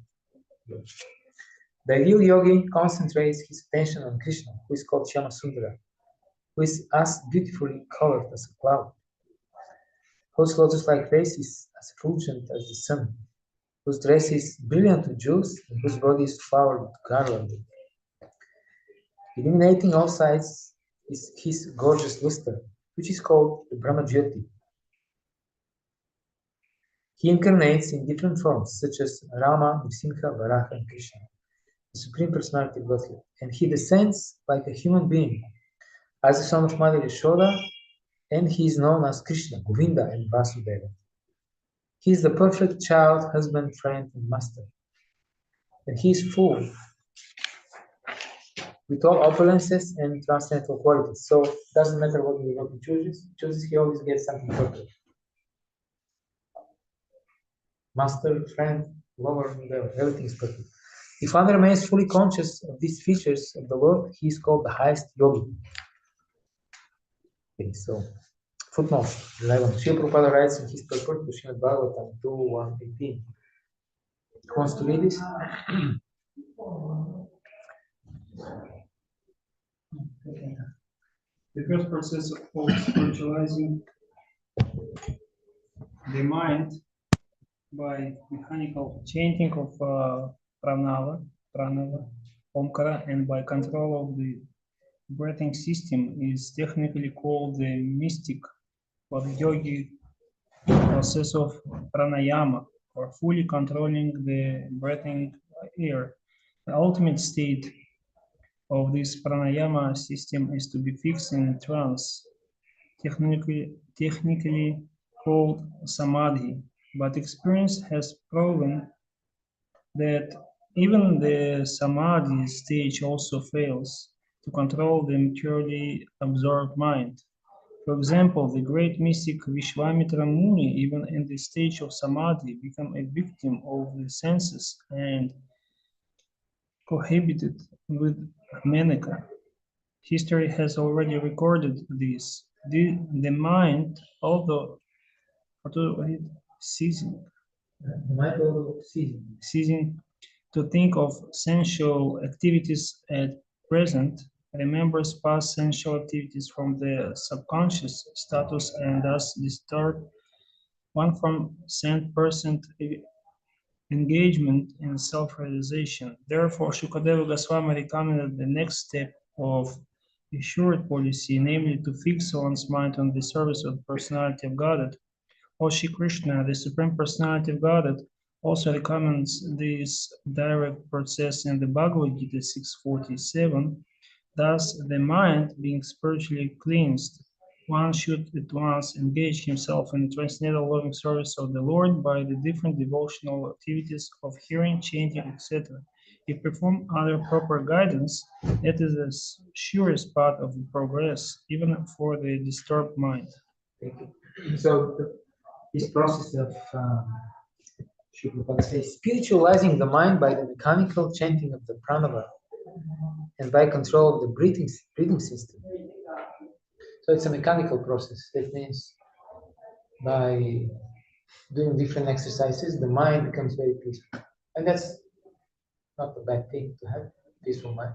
The ideal yogi concentrates his attention on Krishna, who is called Shyama Sundara, who is as beautifully colored as a cloud, whose lotus-like face is as effulgent as the sun, whose dress is brilliant with jewels, and whose body is flowered with garlanding. Illuminating all sides is his gorgeous luster, which is called the Brahma Jyoti. He incarnates in different forms, such as Rama, Nrsimha, Varaha, and Krishna, the Supreme Personality of Godhead, and he descends like a human being, as the son of Mother Yashoda, and he is known as Krishna, Govinda, and Vasudeva. He is the perfect child, husband, friend, and master, and he is full with all opulences and transcendental qualities. So it doesn't matter what the devotee chooses, he always gets something perfect. Master, friend, lover, whatever, everything is perfect. If one remains fully conscious of these features of the Lord, he is called the highest yogi. Okay, so footnote 11. Srila Prabhupada writes in his purport to Srimad Bhagavatam 2.1.18. Who wants to read this? The first process of spiritualizing the mind by mechanical chanting of pranava, omkara, and by control of the breathing system is technically called the mystic or yogic process of pranayama, or fully controlling the breathing air. The ultimate state of this pranayama system is to be fixed in trance, technically called samadhi, but experience has proven that even the samadhi stage also fails to control the maturely absorbed mind. For example, the great mystic Vishwamitra Muni, even in the stage of samadhi, became a victim of the senses and cohabited with Menaka. History has already recorded this. The mind, although ceasing to think of sensual activities at present, remembers past sensual activities from the subconscious status and thus disturb one from 100% engagement in self-realization. Therefore, Shukadeva Goswami recommended the next step of assured policy, namely to fix one's mind on the service of the personality of Godhead. O Shri Krishna, the Supreme Personality of Godhead, also recommends this direct process in the Bhagavad-gītā 6.47. Thus, the mind being spiritually cleansed, one should at once engage himself in the transcendental loving service of the Lord by the different devotional activities of hearing, chanting, etc. If performed under proper guidance, it is the surest path of progress, even for the disturbed mind. So this process of spiritualizing the mind by the mechanical chanting of the pranava and by control of the breathing system. So it's a mechanical process. That means by doing different exercises, the mind becomes very peaceful. And that's not a bad thing to have, peaceful mind.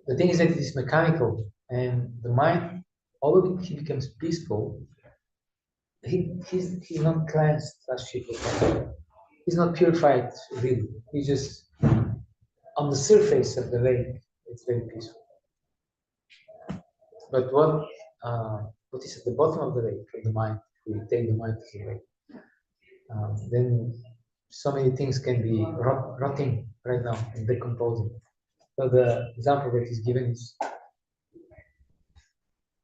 the thing is that it is mechanical, and the mind, although he becomes peaceful, he's not cleansed as sheep. He's not purified really. He's just on the surface of the lake. It's very peaceful. But what is at the bottom of the lake, of the mind? If we take the mind to the lake, then so many things can be rotting right now and decomposing. So the example that is given is,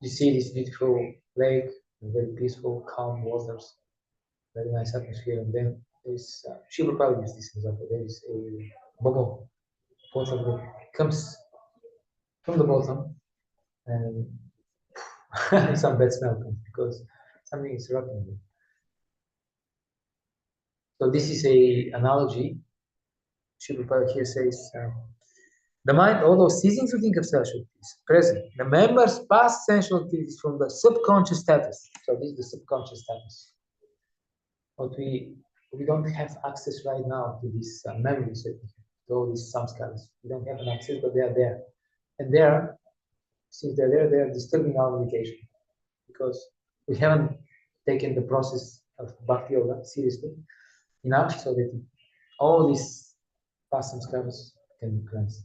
you see this beautiful lake, very peaceful, calm waters, very nice atmosphere, and then there's Shiva probably uses this example. There is a bubble water that comes from the bottom, and some bad smell comes because something is rotting there. So this is a analogy. Shiva Prabhupada here says, the mind, although ceasing to think of sensual activities, present, remembers past sensual activities from the subconscious status. So this is the subconscious status. But we don't have access right now to these memories, to all these samskaras. We don't have an access, but they are there. And there, since they're there, they are disturbing our meditation because we haven't taken the process of bhakti-yoga seriously enough so that all these past samskaras can be cleansed.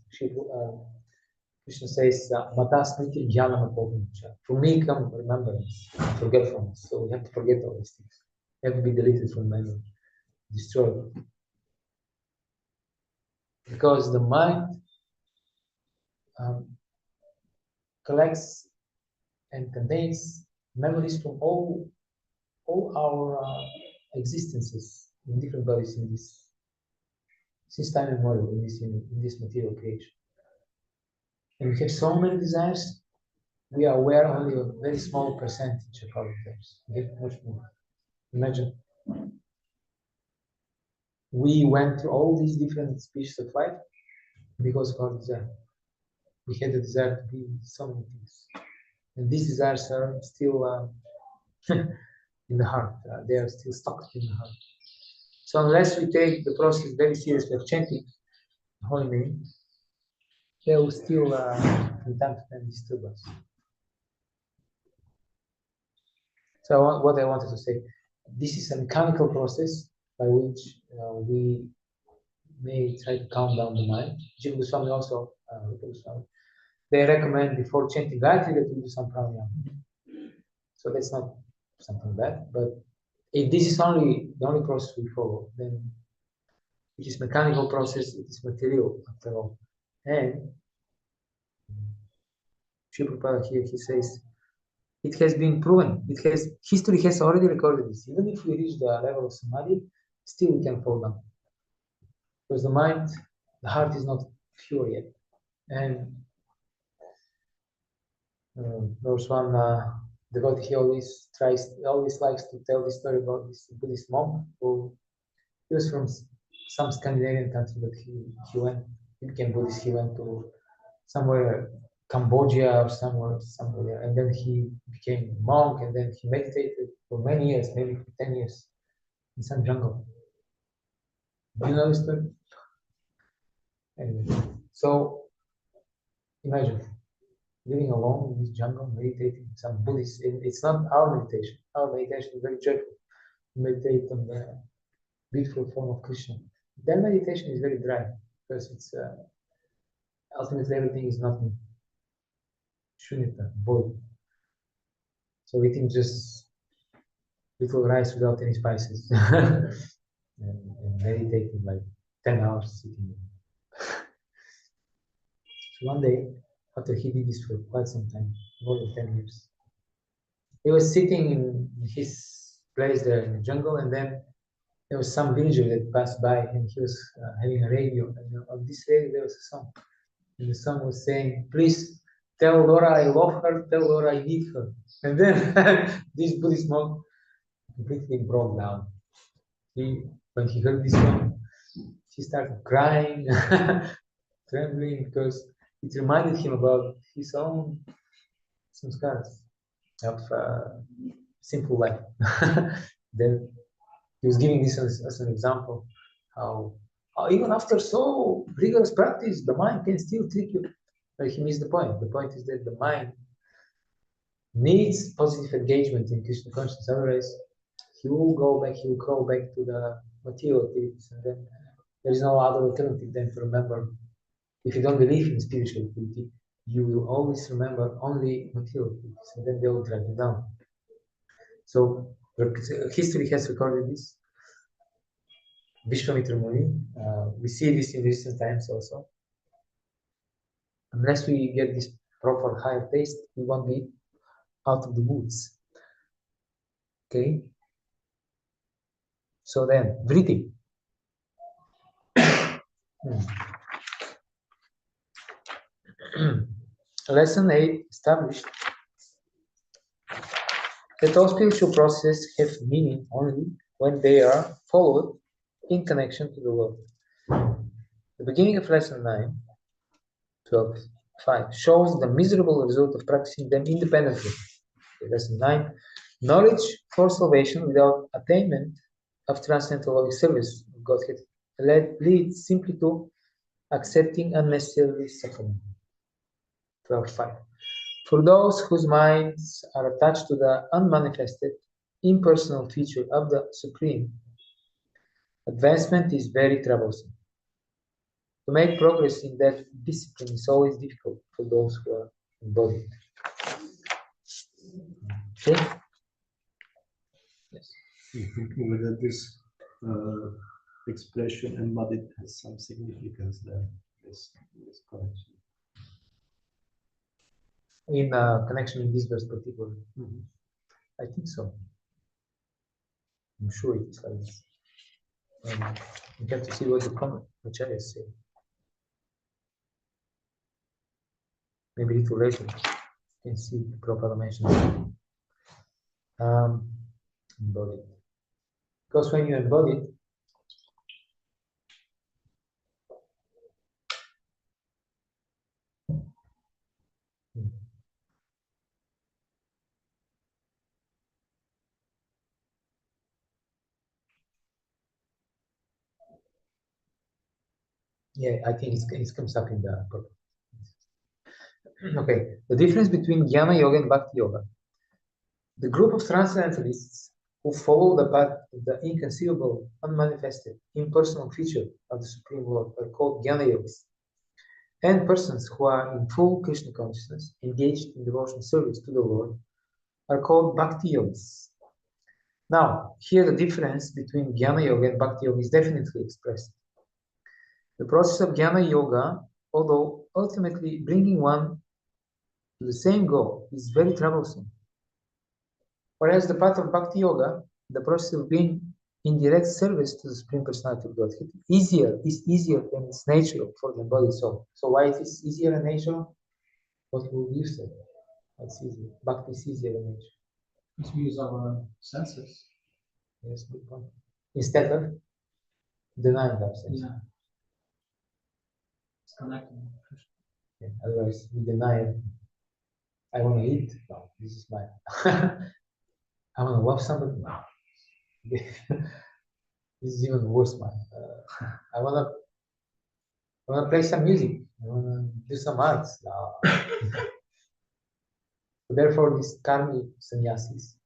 Krishna says, Mata smriti jnana mapohnicha. For me come remembrance, forgetfulness. So we have to forget all these things. They have to be deleted from memory, destroyed. Because the mind collects and contains memories from all our existences in different bodies in this since time immemorial in this material creation. And we have so many desires, we are aware only of a very small percentage of our desires. We have much more. Imagine we went through all these different species of life because of our desire. We had the desire to be so many things. And these desires are still in the heart. They are still stuck in the heart. So unless we take the process very seriously of chanting the holy name, they will still from time to time disturb us. So what I wanted to say, this is a mechanical process by which we may try to calm down the mind. Jiva Goswami also, they recommend before chanting Gayatri that we do some pranayama. So that's not something bad, but if this is only the only process we follow, then it is mechanical process, it is material after all. And Srila Prabhupada here, he says, it has been proven, history has already recorded this. Even if we reach the level of samadhi, still we can fall down. Because the mind, the heart is not pure yet. And there was one devotee, he always likes to tell the story about this Buddhist monk who he was from some Scandinavian country, but he became Buddhist. He went to somewhere, Cambodia or somewhere, and then he became a monk, and then he meditated for many years, maybe for 10 years, in some jungle. Do you know the story? Anyway, so imagine living alone in this jungle, meditating. Some Buddhist. It's not our meditation. Our meditation is very joyful. We meditate on the beautiful form of Krishna. Their meditation is very dry because it's ultimately everything is nothing. Shunyata, void. So eating just little rice without any spices and meditating like 10 hours sitting. So one day, after he did this for quite some time, more than 10 years, he was sitting in his place there in the jungle, and then there was some villager that passed by, and he was having a radio, and on this radio there was a song, and the song was saying, "Please tell Laura I love her, tell Laura I need her." And then this Buddhist monk completely broke down. When he heard this song, he started crying, trembling, because it reminded him about his own samskaras of simple life. Then he was giving this as an example, how even after so rigorous practice, the mind can still trick you. But he missed the point. The point is that the mind needs positive engagement in Krishna consciousness. Otherwise, he will go back, he will crawl back to the material activities, and then there is no other alternative than to remember. If you don't believe in spiritual activity, you will always remember only material activities, and then they will drag you down. So history has recorded this. Vishwamitra Muni, we see this in recent times also. Unless we get this proper higher taste, we won't be out of the woods. Okay? So then, vritti. Lesson 8 established that all spiritual processes have meaning only when they are followed in connection to the Lord. The beginning of lesson 9, 12:5 shows the miserable result of practicing them independently. Lesson 9, knowledge for salvation without attainment of transcendental loving service of Godhead leads simply to accepting unnecessary suffering. 12:5 for those whose minds are attached to the unmanifested, impersonal feature of the Supreme, advancement is very troublesome. To make progress in that discipline is always difficult for those who are embodied. Okay? Yes. I'm thinking whether this expression embodied has some significance there, this connection. In connection in this verse particularly. I think so. I'm sure it is like this. We have to see what the commentaries say. Maybe a little later you can see the proper dimension. Embodied. Because when you embody it, yeah, I think it comes up in the proper. Okay, the difference between Jnana Yoga and Bhakti Yoga. The group of transcendentalists who follow the path of the inconceivable, unmanifested, impersonal feature of the Supreme Lord are called Jnana Yogis. And persons who are in full Krishna consciousness, engaged in devotional service to the Lord, are called Bhakti Yogis. Now, here the difference between Jnana Yoga and Bhakti Yoga is definitely expressed. The process of Jnana Yoga, although ultimately bringing one to the same goal, is very troublesome. Whereas the path of Bhakti Yoga, the process of being in direct service to the Supreme Personality of Godhead, is easier than its nature for the embodied soul. So why it is easier in nature? What will you say? What's easier? Bhakti is easier in nature. Because we use our senses. Yes, good point. Instead of denying ourselves. Yeah. It's connecting. Yeah, otherwise, we deny it. I want to eat. No, this is mine. I want to love somebody. No. This is even worse, man. I want to play some music. I want to do some arts. No. Therefore, these karma sannyasis,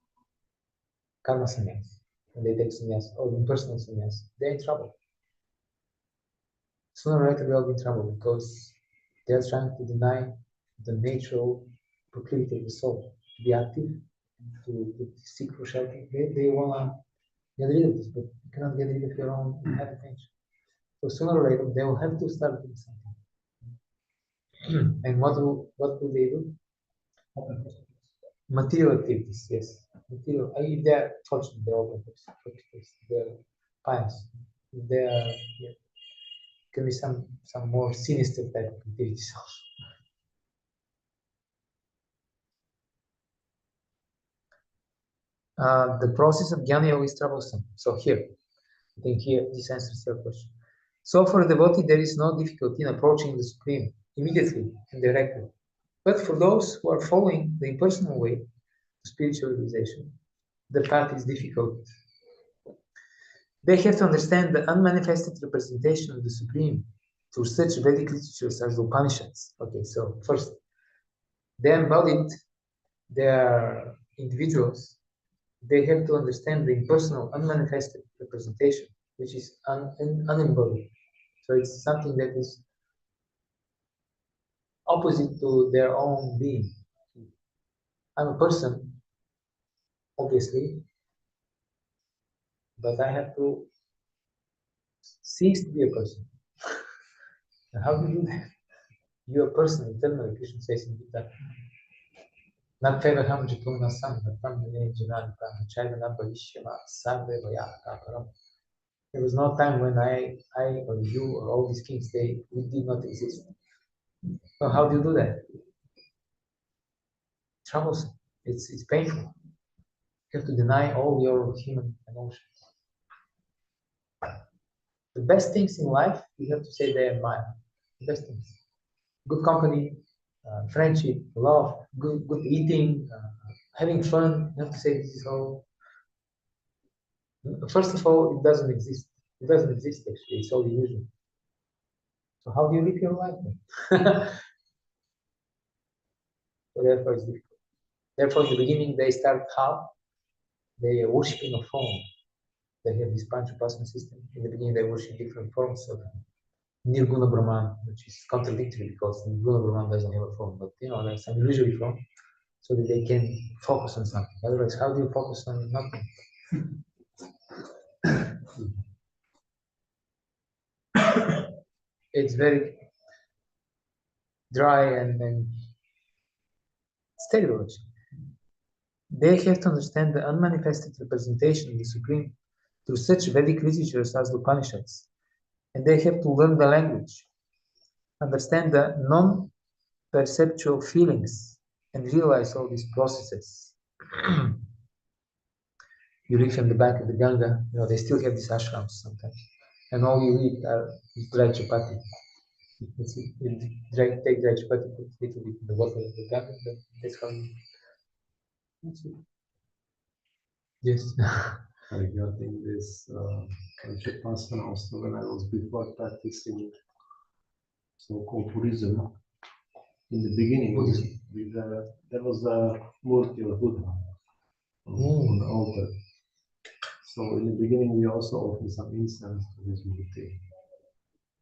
when they take sannyas or impersonal sannyas, they're in trouble. Sooner or later, they'll be in trouble because they're trying to deny the natural proclivity of the soul to be active, to seek for shelter. They want to get rid of this, but you cannot get rid of your own habit nature. So sooner or later, they will have to start doing something. And what do they do? Material activities, yes. Material. If they're fortunate, they're open place. They're pious. There can be some more sinister type of activities also. The process of Jnana Yoga is troublesome. So here, I think here this answers your question. So for a devotee, there is no difficulty in approaching the Supreme immediately and directly. But for those who are following the impersonal way to spiritual realization, the path is difficult. They have to understand the unmanifested representation of the Supreme through such Vedic literatures as the Upanishads. Okay, so first, they embodied their individuals. They have to understand the impersonal, unmanifested representation, which is unembodied. So it's something that is opposite to their own being. I'm a person, obviously, but I have to cease to be a person. And how do you do that? You are a person eternally, Krishna says in Gita. There was no time when I or you or all these kings, we did not exist. So how do you do that? Troublesome. It's painful. You have to deny all your human emotions. The best things in life, you have to say they are mine. The best things. Good company, friendship, love, good eating, having fun. You have to say this is all. First of all, it doesn't exist. It doesn't exist actually. It's all illusion. So how do you live your life then? So therefore it's difficult. Therefore in the beginning they start how? They are worshipping a form. They have this Panchapasana system. In the beginning they worship different forms of Nirguna Brahman, which is contradictory because Nirguna Brahman doesn't have a form, but there's some illusory form so that they can focus on something. Otherwise, how do you focus on nothing? It's very dry and it's terrible. They have to understand the unmanifested representation of the Supreme through such Vedic literatures as the Upanishads. And they have to learn the language, understand the non-perceptual feelings, and realize all these processes. You read from the bank of the Ganga, they still have these ashrams sometimes. And all you eat is dry chapati. You take dry chapati, put a little bit in the water of the Ganga, that's how you eat. That's it. Yes. Regarding this Panchapasana, also when I was before practicing so-called Buddhism, in the beginning, there was a Murti of Buddha on the altar. So in the beginning, we also offered some incense to this Murti.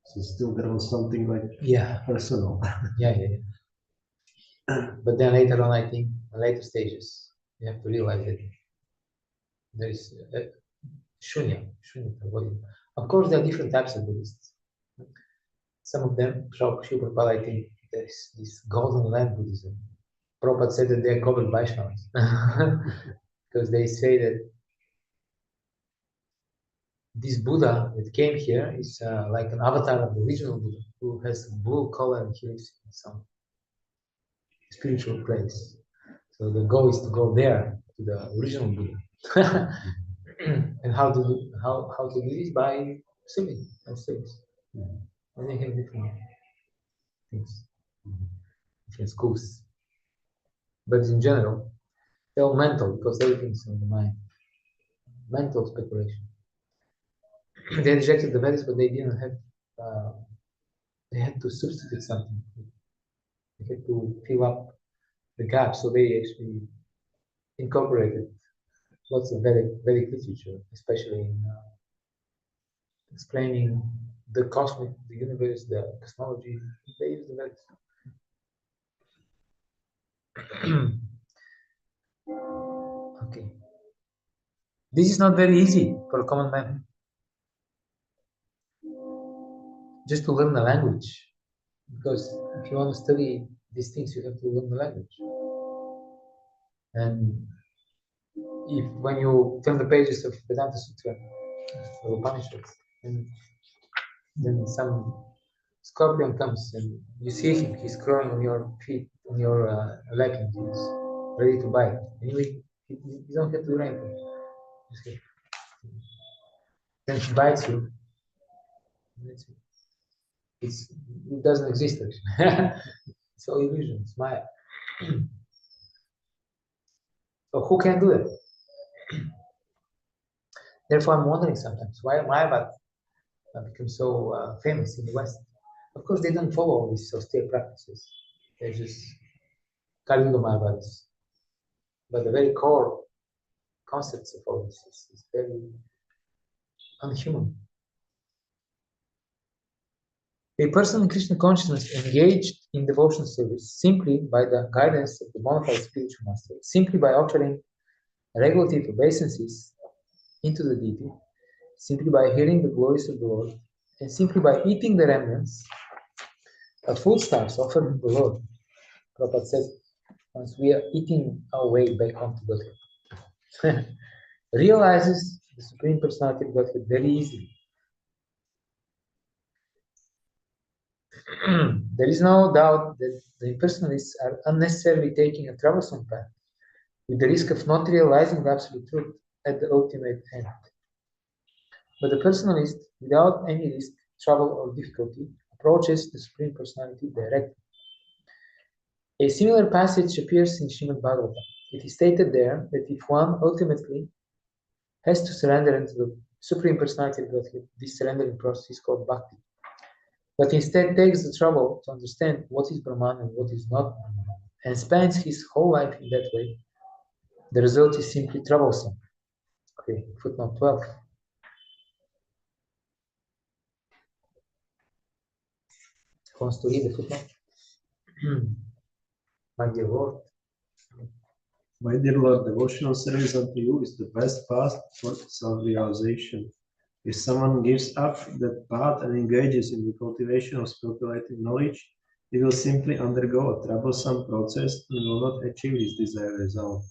So still there was something like personal. Yeah. But then later on, I think, in later stages, you have to realize that there is shunya. Of course, there are different types of Buddhists. Some of them, Prabhupada, I think, there is this golden lamp Buddhism. Prabhupada said that they are covered Vaishnavas because they say that this Buddha that came here is like an avatar of the original Buddha who has blue color and he lives in some spiritual place. So the goal is to go there to the original Buddha. And how to do this? By swimming and service. And they have different things, different schools. But in general, they're all mental because everything's in the mind. Mental speculation. They rejected the Vedas, but they didn't have. They had to substitute something. They had to fill up the gap, so they actually incorporated lots of Vedic literature, especially in explaining the cosmic, the universe, the cosmology. They use the Vedas. Okay. This is not very easy for a common man. Just to learn the language. Because if you want to study these things, you have to learn the language. And when you turn the pages of Vedanta Sutra, or Upanishads, and then some scorpion comes and you see him, he's crawling on your feet, on your leg, and he's ready to bite. Anyway, you don't have to do anything. Then he bites you. That's it. It doesn't exist actually. It's all illusion, it's Maya. So who can do that? Therefore, I'm wondering sometimes why Mayavad become so famous in the West. Of course, they don't follow all these austere practices. They're just Kali-yuga Mayavadis. But the very core concepts of all this is very unhuman. A person in Krishna consciousness engaged in devotional service simply by the guidance of the bona fide spiritual master, simply by offering regulative obeisances into the deity, simply by hearing the glories of the Lord, and simply by eating the remnants of foodstuffs offered to the Lord. Prabhupada said, once we are eating our way back home to Godhead, realizes the Supreme Personality of Godhead very easily. There is no doubt that the impersonalists are unnecessarily taking a troublesome path, with the risk of not realizing the absolute truth at the ultimate end. But the personalist, without any risk, trouble, or difficulty, approaches the Supreme Personality directly. A similar passage appears in Srimad Bhagavatam. It is stated there that if one ultimately has to surrender into the Supreme Personality of Godhead, this surrendering process is called bhakti. But instead takes the trouble to understand what is Brahman and what is not Brahman, and spends his whole life in that way, the result is simply troublesome. Okay, footnote 12. Who wants to read the footnote? My dear Lord. My dear Lord, devotional service unto you is the best path for self-realization. If someone gives up that path and engages in the cultivation of speculative knowledge, he will simply undergo a troublesome process and will not achieve his desired result.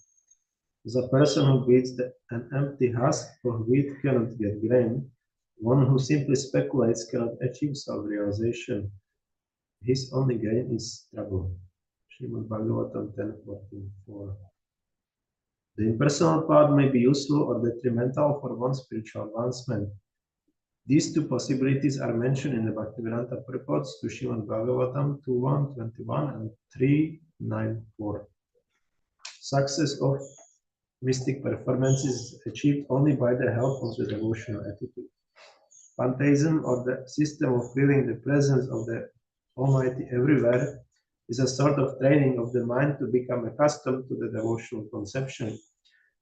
As a person who beats an empty husk of wheat cannot get grain, one who simply speculates cannot achieve self-realization. His only gain is trouble. Srimad Bhagavatam 10:14-4. The impersonal path may be useful or detrimental for one's spiritual advancement. These two possibilities are mentioned in the Bhaktivedanta purports to Srimad Bhagavatam 2.1.21 and 3.9.4. Success of mystic performance is achieved only by the help of the devotional attitude. Pantheism, or the system of feeling the presence of the Almighty everywhere, is a sort of training of the mind to become accustomed to the devotional conception.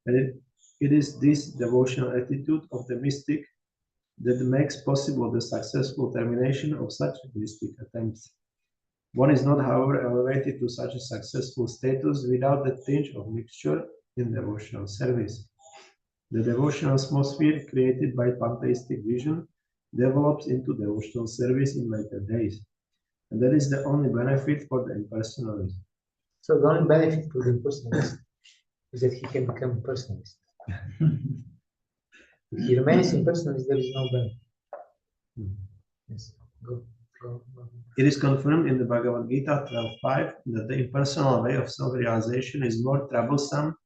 And it is this devotional attitude of the mystic that makes possible the successful termination of such mystic attempts. One is not, however, elevated to such a successful status without the tinge of mixture in devotional service. The devotional atmosphere created by pantheistic vision develops into devotional service in later days. And that is the only benefit for the impersonalist. So the only benefit for the impersonalist is that he can become a personalist. If he remains impersonalist, there is no benefit. Yes, go. It is confirmed in the Bhagavad-gītā 12.5 that the impersonal way of self-realization is more troublesome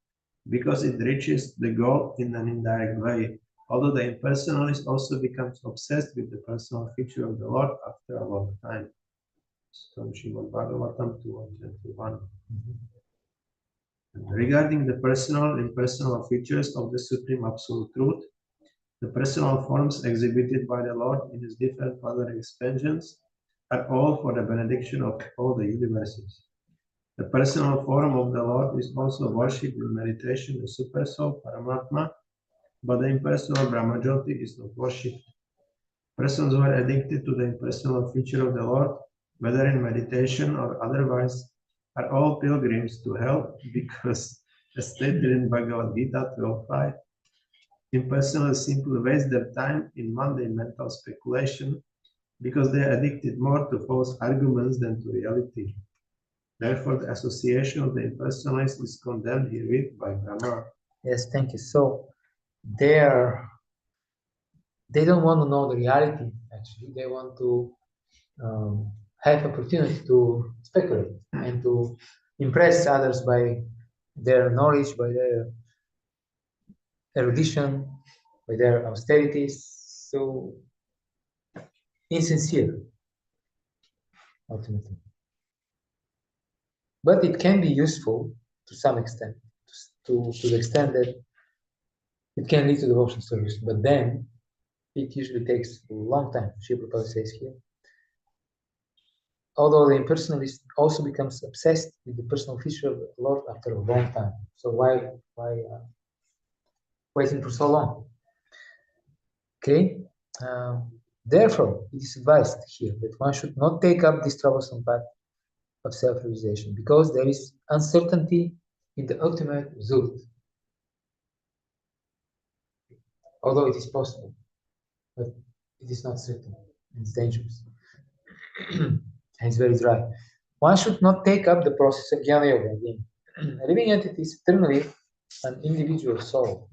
because it reaches the goal in an indirect way, although the impersonalist also becomes obsessed with the personal feature of the Lord after a long time. From Srimad Bhagavatam 2.21. Regarding the personal and impersonal features of the Supreme Absolute Truth, the personal forms exhibited by the Lord in his different plenary expansions are all for the benediction of all the universes. The personal form of the Lord is also worshipped in meditation, the Supersoul, Paramatma, but the impersonal Brahmajyoti is not worshipped. Persons who are addicted to the impersonal feature of the Lord, whether in meditation or otherwise, are all pilgrims to hell because, as stated in Bhagavad-gītā 12.5, impersonalists simply waste their time in mundane mental speculation because they are addicted more to false arguments than to reality. Therefore, the association of the impersonalist is condemned herewith by Brahma. Yes, thank you. So they don't want to know the reality, actually. They want to have opportunity to speculate and to impress others by their knowledge, by their erudition, by their austerities. So insincere, ultimately. But it can be useful to some extent, to the extent that it can lead to devotional service. But then it usually takes a long time. Srila Prabhupada says here, although the impersonalist also becomes obsessed with the personal feature of the Lord after a long time. So why waiting for so long? Okay. Therefore, it is advised here that one should not take up this troublesome path of self-realization because there is uncertainty in the ultimate result. Although it is possible, but it is not certain. It's dangerous. And it's very dry. One should not take up the process of Jnana Yoga again. A living entity is eternally an individual soul.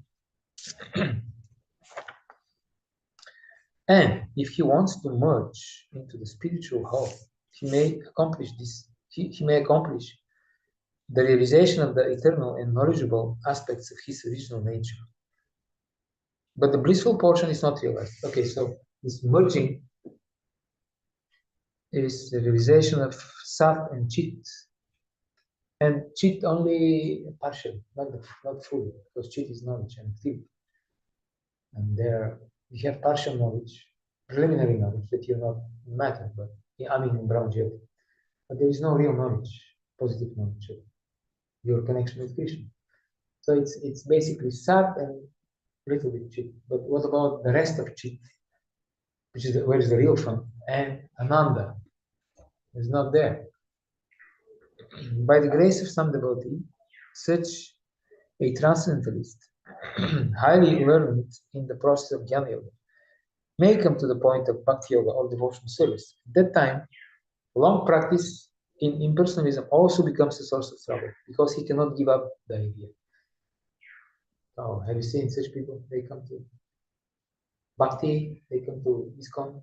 And if he wants to merge into the spiritual whole, he may accomplish this. He may accomplish the realization of the eternal and knowledgeable aspects of his original nature. But the blissful portion is not realized. Okay, so this merging is the realization of Sat and Chit. And Chit only partially, not fully, because Chit is knowledge and activity. And there you have partial knowledge, preliminary knowledge that you're not in matter, but I mean in Brahma. But there is no real knowledge, positive knowledge of your connection with Krishna. So it's basically Sat and little bit Chit. But what about the rest of Chit, which is where is the real fun? And Ananda is not there. By the grace of some devotee, such a transcendentalist, highly learned in the process of Jnana Yoga, may come to the point of bhakti-yoga or devotional service. At that time, long practice in impersonalism also becomes a source of trouble because he cannot give up the idea. Oh, have you seen such people? They come to bhakti, they come to ISKCON,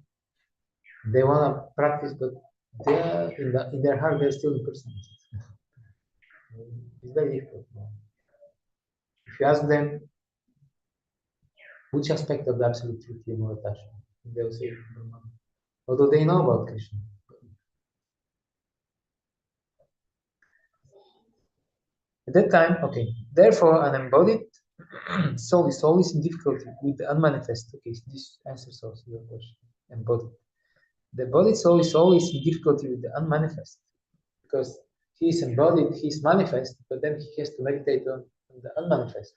they want to practice, but they are in their heart they're still impersonalists. It's very difficult. If you ask them which aspect of the absolute truth you're more attached to, they will say Brahman. Although they know about Krishna. At that time, okay, therefore an embodied soul is always in difficulty with the unmanifest. Okay, so this answers also your question. Embodied. The embodied soul is always in difficulty with the unmanifest because he is embodied, he is manifest, but then he has to meditate on the unmanifest.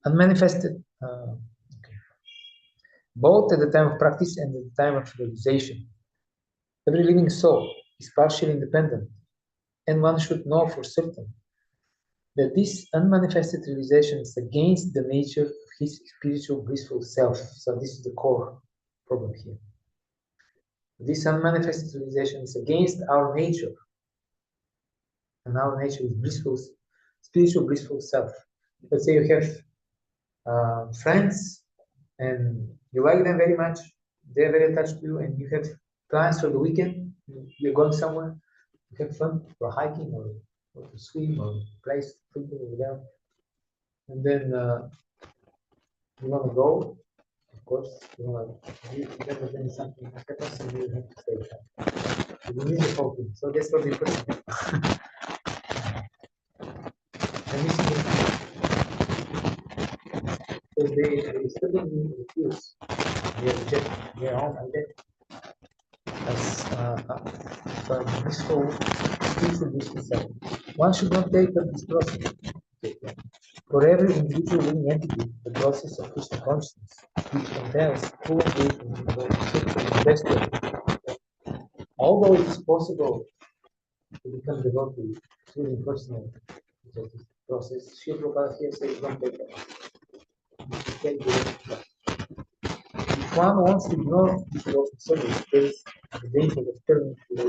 Unmanifested, okay. Both at the time of practice and at the time of realization. Every living soul is partially independent, and one should know for certain that this unmanifested realization is against the nature of his spiritual blissful self. So this is the core problem here. This unmanifested realization is against our nature, and our nature is blissful, spiritual blissful self. Let's say you have friends, and you like them very much, they're very attached to you, and you have plans for the weekend, you're going somewhere, you have fun for hiking or to swim or play football over there, and then you want to go, of course, you want to, then something happens and you have to stay there. You need the whole thing. So that's what the person. And this is because they suddenly refuse, they reject their own identity as blissful, spiritual blissful self. One should not take up this process. For every individual living entity, the process of Krishna consciousness, which entails full engagement in the best way. Although it is possible to become devotee through impersonal process, Srila Prabhupada here says don't take that. If one wants to ignore this devotional service, there is the danger of turning to the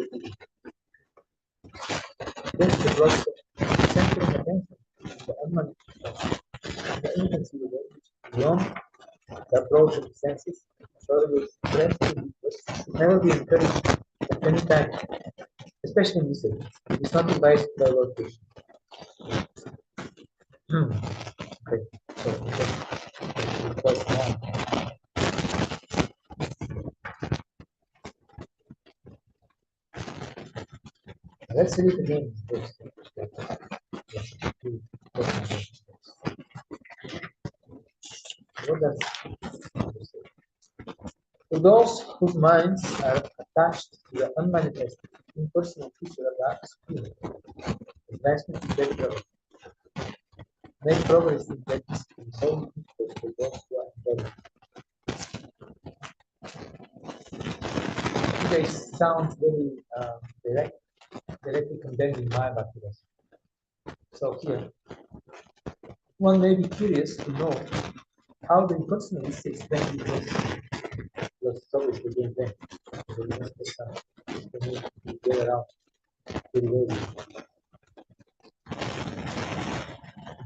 this is the process of centering attention to the unmanifest, the inconceivable, beyond the approach of the senses, so the expressed should never be encouraged at any time, especially in this age. It is not advised by Lord Krishna. Okay, so let's read again. What does those whose minds are attached to the unmanifested, impersonal feature of the spirit, advancement is very progress. Make progress in that discipline so difficult for those who are enjoying. It sounds very directly condemning my Bhagavad. So here, one may be curious to know how the impersonalists explain this. Because it's always the same thing. Get around pretty well.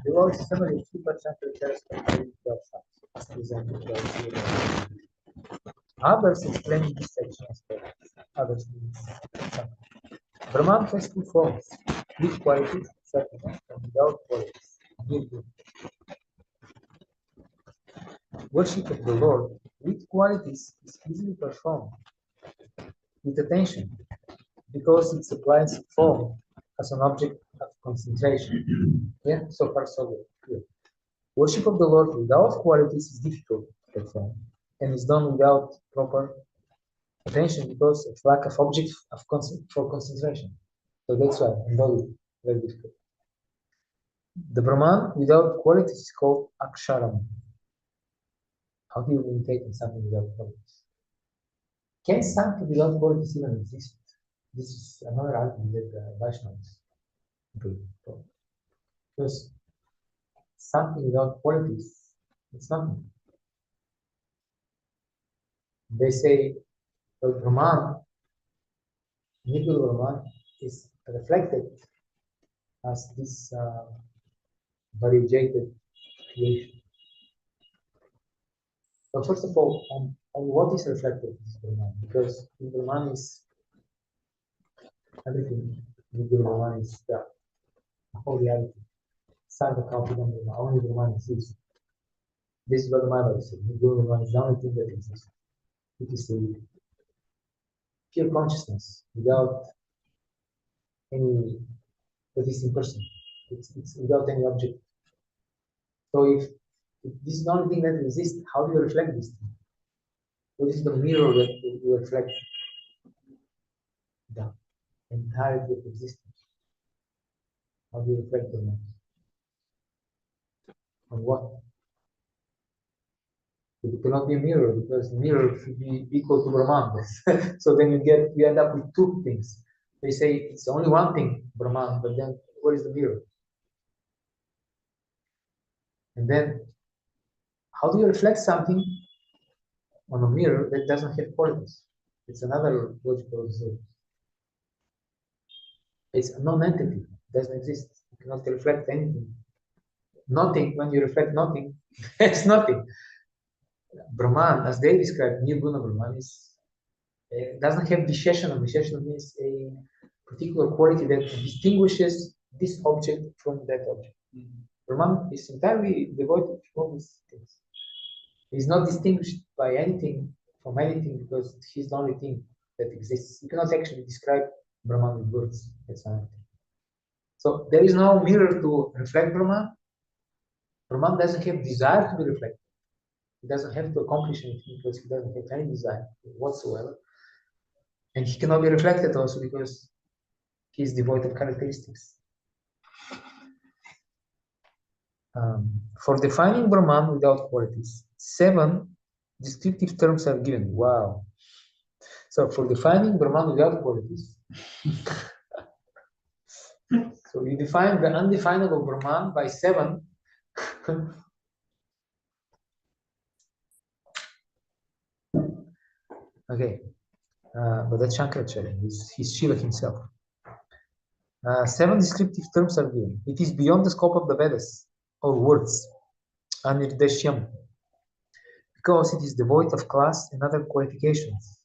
The Lord is similarly 2% requires Others explain this section as follows. Others means Brahman has two forms, with qualities, settlement, and without qualities. Worship of the Lord with qualities is easily performed with attention because it supplies form as an object of concentration. Yeah, so far so good. Worship of the Lord without qualities is difficult to perform and is done without proper attention because of lack of object of for concentration. So that's why very difficult. The Brahman without qualities is called Aksharam. How do you imitate something without qualities? Can something without qualities even exist? This is another argument that the Vaishnavas do. Because something without qualities, it's nothing. They say the Brahman, Nirguna Brahman, is reflected as this variegated creation. So first of all, on what is reflected this Brahman? Because Brahman is everything. Brahman is the whole reality. Sarva Kalpidam Brahman, only Brahman exists. This is what the Bible says. Brahman is the only thing that exists. It is the pure consciousness without any that is impersonal. It's without any object. So if this is the only thing that exists, how do you reflect this thing? What is the mirror that you reflect? The entirety of existence. How do you reflect the mind? On what? It cannot be a mirror because mirror should be equal to Brahman. So then you end up with two things. They say it's only one thing, Brahman, but then what is the mirror? And then how do you reflect something on a mirror that doesn't have qualities? It's another logical result. It's a non-entity, it doesn't exist. You cannot reflect anything. Nothing, when you reflect nothing, it's nothing. Brahman, as they describe, Nirguna Brahman, doesn't have Visheshana. Visheshana means a particular quality that distinguishes this object from that object. Brahman is entirely devoid of all these things. He's not distinguished by anything from anything because he's the only thing that exists. You cannot actually describe Brahman with words. That's another thing. So there is no mirror to reflect Brahman. Brahman doesn't have desire to be reflected. He doesn't have to accomplish anything because he doesn't have any desire whatsoever. And he cannot be reflected also because he is devoid of characteristics. For defining Brahman without qualities, 7 descriptive terms are given. Wow. So for defining Brahman without qualities, so you define the undefinable Brahman by 7 okay, but that's Shankaracharya, he's Shiva himself. 7 descriptive terms are given. It is beyond the scope of the Vedas or words, anirdeshyam, because it is devoid of class and other qualifications.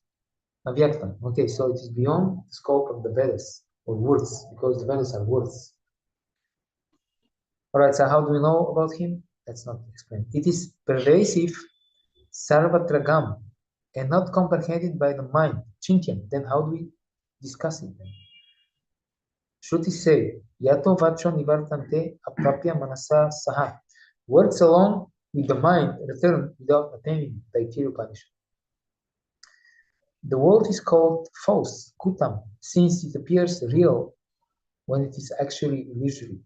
Avyaktam. Okay, so it is beyond the scope of the Vedas or words, because the Vedas are words. All right, so how do we know about him? That's not explained. It is pervasive, sarvatragam, and not comprehended by the mind, chintyam. Then how do we discuss it then? Shruti say, yato vacho nivartante aprapya manasa saha. Words alone with the mind return without attaining Taittiriya Upanishad. The world is called false, kutam, since it appears real when it is actually illusory.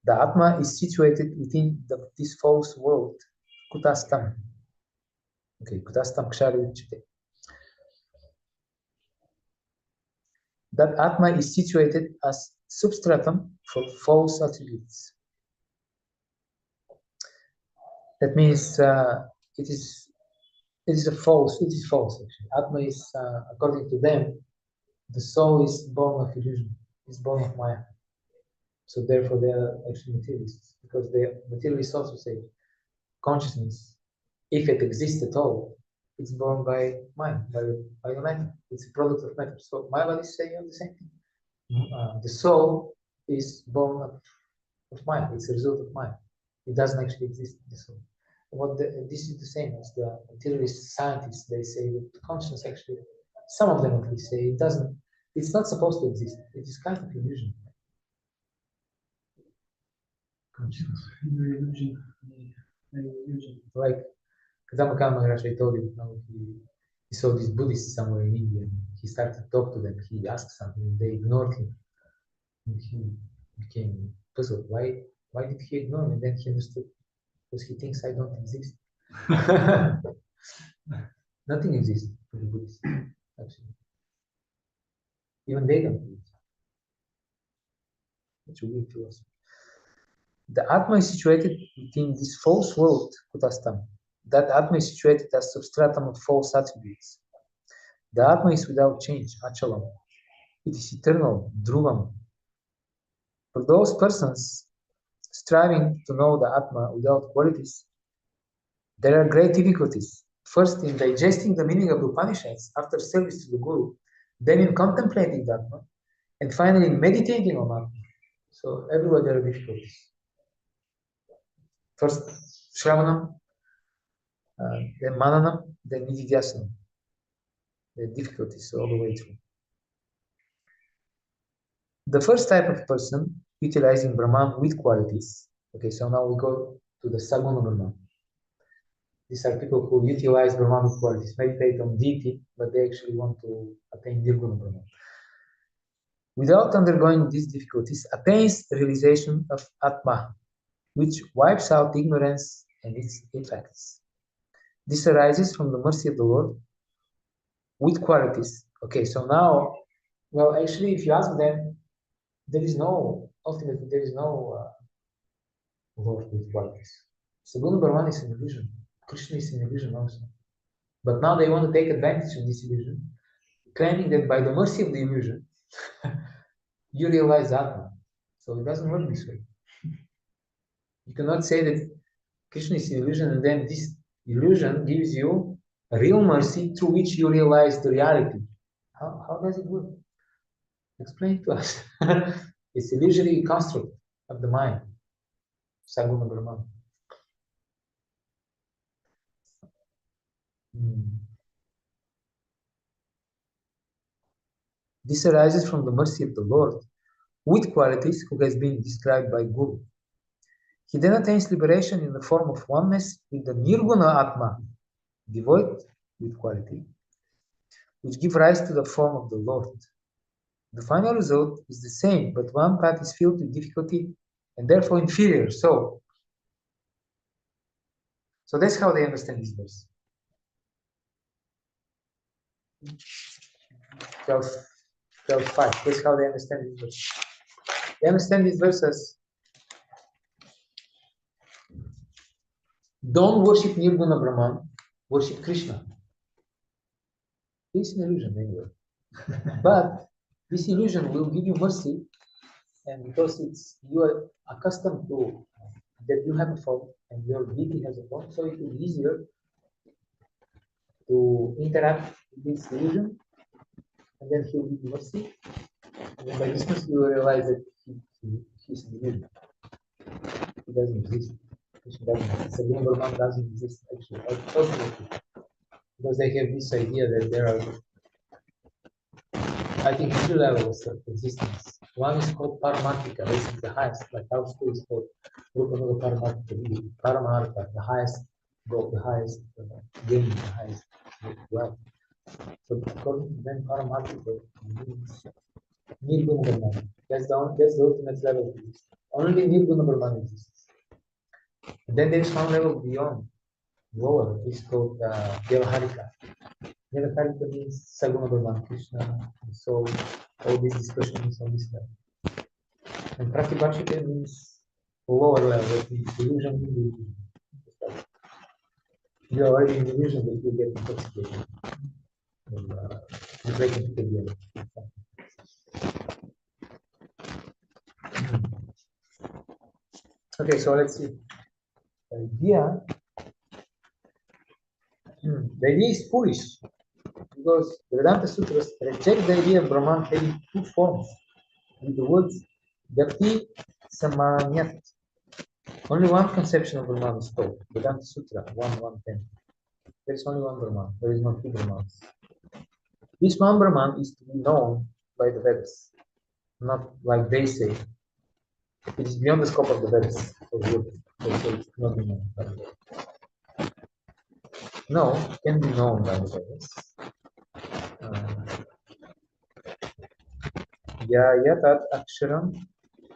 The Atma is situated within this false world, kutastam. Okay, kutastam kshari uchite. That Atma is situated as substratum for false attributes. That means it is false actually. Atma is, according to them, the soul is born of illusion, is born of Maya. So therefore they are actually materialists, because the materialists also say consciousness, if it exists at all, it's born by mind, by the matter. It's a product of matter. So Mayavadis say the same thing. The soul is born of mind. It's a result of mind. It doesn't actually exist in the soul. This is the same as the materialist scientists. They say that consciousness actually, some of them at least say it doesn't. It's not supposed to exist. It is kind of illusion. Consciousness. Illusion. Like Kadambaka Maharaj, I told you, he saw these Buddhists somewhere in India. He started to talk to them. He asked something, and they ignored him. And he became puzzled. Why did he ignore me? And then he understood. Because he thinks I don't exist. Nothing exists for the Buddhists, actually. Even they don't exist. It's a weird philosophy. The Atma is situated within this false world, kutastam. That Atma is situated as substratum of false attributes. The Atma is without change, achalam. It is eternal, dhruvam. For those persons striving to know the Atma without qualities, there are great difficulties. First, in digesting the meaning of the Upanishads after service to the Guru, then in contemplating the Atma, and finally in meditating on Atma. So everywhere there are difficulties. First, Shravanam, then Mananam, then Nididhyasanam. The difficulties all the way through. The first type of person utilizing Brahman with qualities. Okay, so now we go to the Saguna Brahman. These are people who utilize Brahman with qualities, meditate on deity, but they actually want to attain Nirguna Brahman. Without undergoing these difficulties, attains the realization of Atma, which wipes out ignorance and its effects. This arises from the mercy of the Lord with qualities. Okay, so now, well, actually, if you ask them, ultimately, there is no Lord with qualities. Saguna Brahman is an illusion. Krishna is an illusion also. But now they want to take advantage of this illusion, claiming that by the mercy of the illusion, you realize Atma. So it doesn't work this way. You cannot say that Krishna is an illusion and then this illusion gives you a real mercy through which you realize the reality. How does it work? Explain to us. It's illusory construct of the mind. Saguna Brahman. This arises from the mercy of the Lord with qualities who has been described by Guru. He then attains liberation in the form of oneness with the Nirguna Atma, devoid with quality, which give rise to the form of the Lord. The final result is the same, but one path is filled with difficulty and therefore inferior. So that's how they understand this verse. 12:5. That's how they understand this verse. They understand this verse as don't worship Nirguna Brahman, worship Krishna. It's an illusion anyway. But this illusion will give you mercy, and because you are accustomed to that you have a form and your deity has a form, so it will be easier to interact with this illusion, and then he will give you mercy. And then by this mercy you will realize that he's an illusion. He doesn't exist. Krishna doesn't exist. Saguna Brahman doesn't exist actually, ultimately. Because they have this idea that there are, I think, two levels of existence. One is called Paramarthika, this is the highest, like our school is called Rupanuga Paramarthika, Paramartha, the highest goal, the highest gain, the highest right. So according to them, Paramatma means Nirguna Brahman. That's the ultimate level of this. Only Nirguna Brahman exists. And then there is one level beyond, lower. It's called Vyavaharika. Vyavaharika means Saguna Brahman, Krishna. And so all this discussion is on this level. And Pratibhashika means lower level, that means illusion in illusion. You are already in illusion, but you get intoxicated. You break into the end. Okay, so let's see. The idea is foolish because the Vedanta Sutras reject the idea of Brahman having two forms with the words Bhakti Samanyat. Only one conception of Brahman is taught. Vedanta Sutra 1.1.10. There is only one Brahman. There is no two Brahmans. This one Brahman is to be known by the Vedas, not like they say. It is beyond the scope of the Vedas. They say it's not be known by the Vedas. No, it can be known by the Vedas. Yatat Aksharam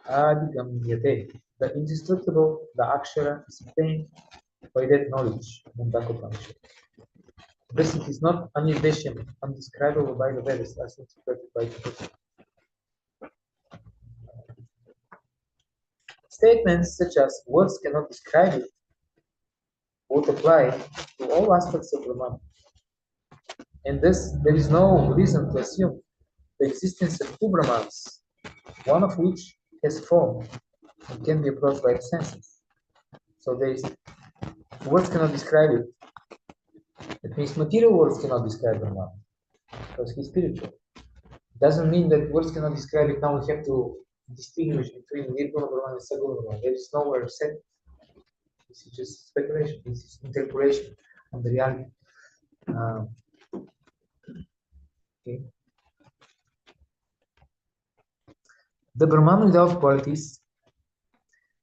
Adigamyate. The indestructible, the Akshara, is obtained by that knowledge. Thus it is not unidesham, undescribable by the Vedas as interpreted by the Buddha. Statements such as words cannot describe it would apply to all aspects of Brahman. And thus there is no reason to assume the existence of two Brahmans, one of which has form and can be approached by the senses. So there is words cannot describe it. That means material words cannot describe Brahman because he's spiritual. Doesn't mean that words cannot describe it. Now we have to distinguish between Nirguna Brahman and Saguna Brahman. There is nowhere said. This is just speculation. This is interpolation of the reality. Okay. The Brahman without qualities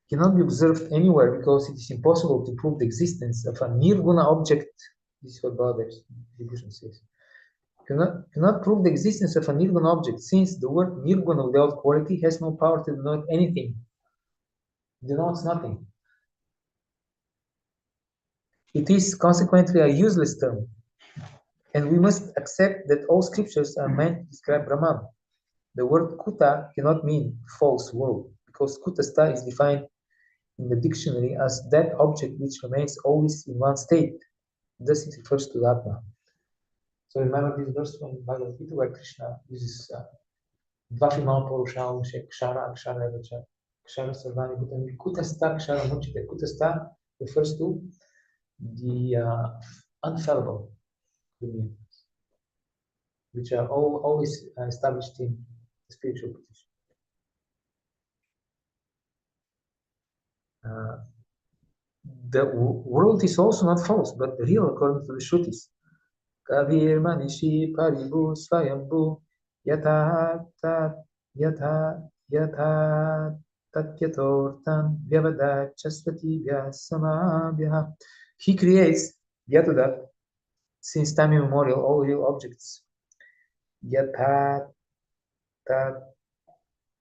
cannot be observed anywhere because it is impossible to prove the existence of a Nirguna object. This is what Bhagavad Gītā says. Cannot prove the existence of a Nirguna object since the word Nirguna without quality has no power to denote anything. It denotes nothing. It is consequently a useless term. And we must accept that all scriptures are meant to describe Brahman. The word Kuta cannot mean false world because Kutastha is defined in the dictionary as that object which remains always in one state. Thus it refers to Atma. So remember this verse from Bhagavad-gītā where Krishna uses Dvafimam Purusham Kshara Akshara Vacha Kshara Sarvani Bhutani Kutastha Kshara Muchite. Kutastha refers to the unfallible dominions, which are always established in the spiritual position. The world is also not false, but real according to the Shrutis. Kavir Manishi Paribu Swayambhu Yata Tatyatortan Vyavada Chastati Vyasamabhya. He creates Yatada since time immemorial all real objects. Yata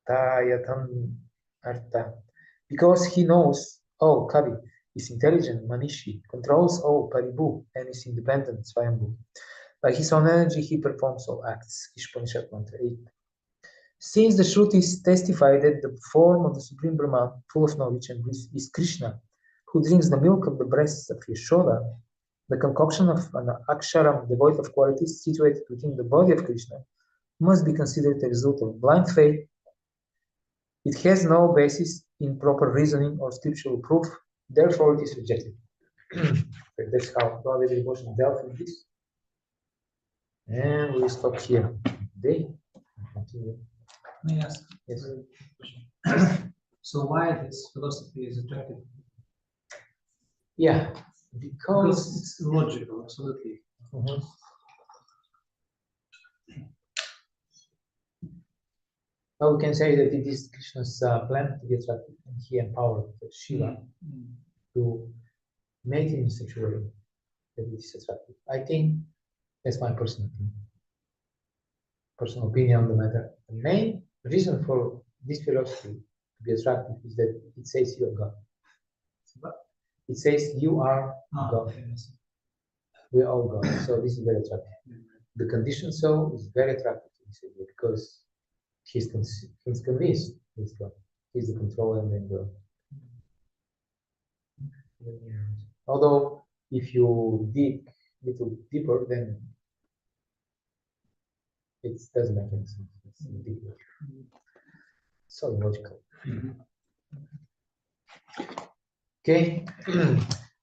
Yatam Artha. Because he knows all, Kavi, is intelligent, Manishi, controls all, Paribu, and is independent, Swayambhu. By his own energy, he performs all acts. Ishpanishad Mantra 8. Since the Shrutis testify that the form of the Supreme Brahman, full of knowledge and bliss, is Krishna, who drinks the milk of the breasts of Yashoda, the concoction of an aksharam devoid of qualities situated within the body of Krishna must be considered a result of blind faith. It has no basis in proper reasoning or scriptural proof, therefore it is rejected. That's how Bhagavad devotion dealt with this. And we'll stop here today. Continue. May I ask? Yes. So why this philosophy is attractive? Yeah, Because because it's logical, absolutely. Well, we can say that it is Krishna's plan to be attractive, and he empowered Shiva to make him in such a way that it is attractive. I think That's my personal opinion on the matter. The main reason for this philosophy to be attractive is that it says you are God. It says you are God. We are all God. So this is very attractive. The conditioned soul is very attractive to this idea because he's convinced he's God. He's the controller and then God. Although if you dig a little deeper, then it doesn't make any sense. It's ridiculous. So illogical. Okay.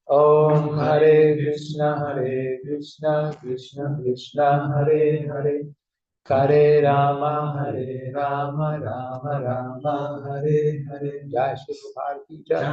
Om Hare Krishna, Krishna Krishna, Hare Hare, Hare Rama, Rama Rama, Hare Hare. Jai Shri Bharati Jai.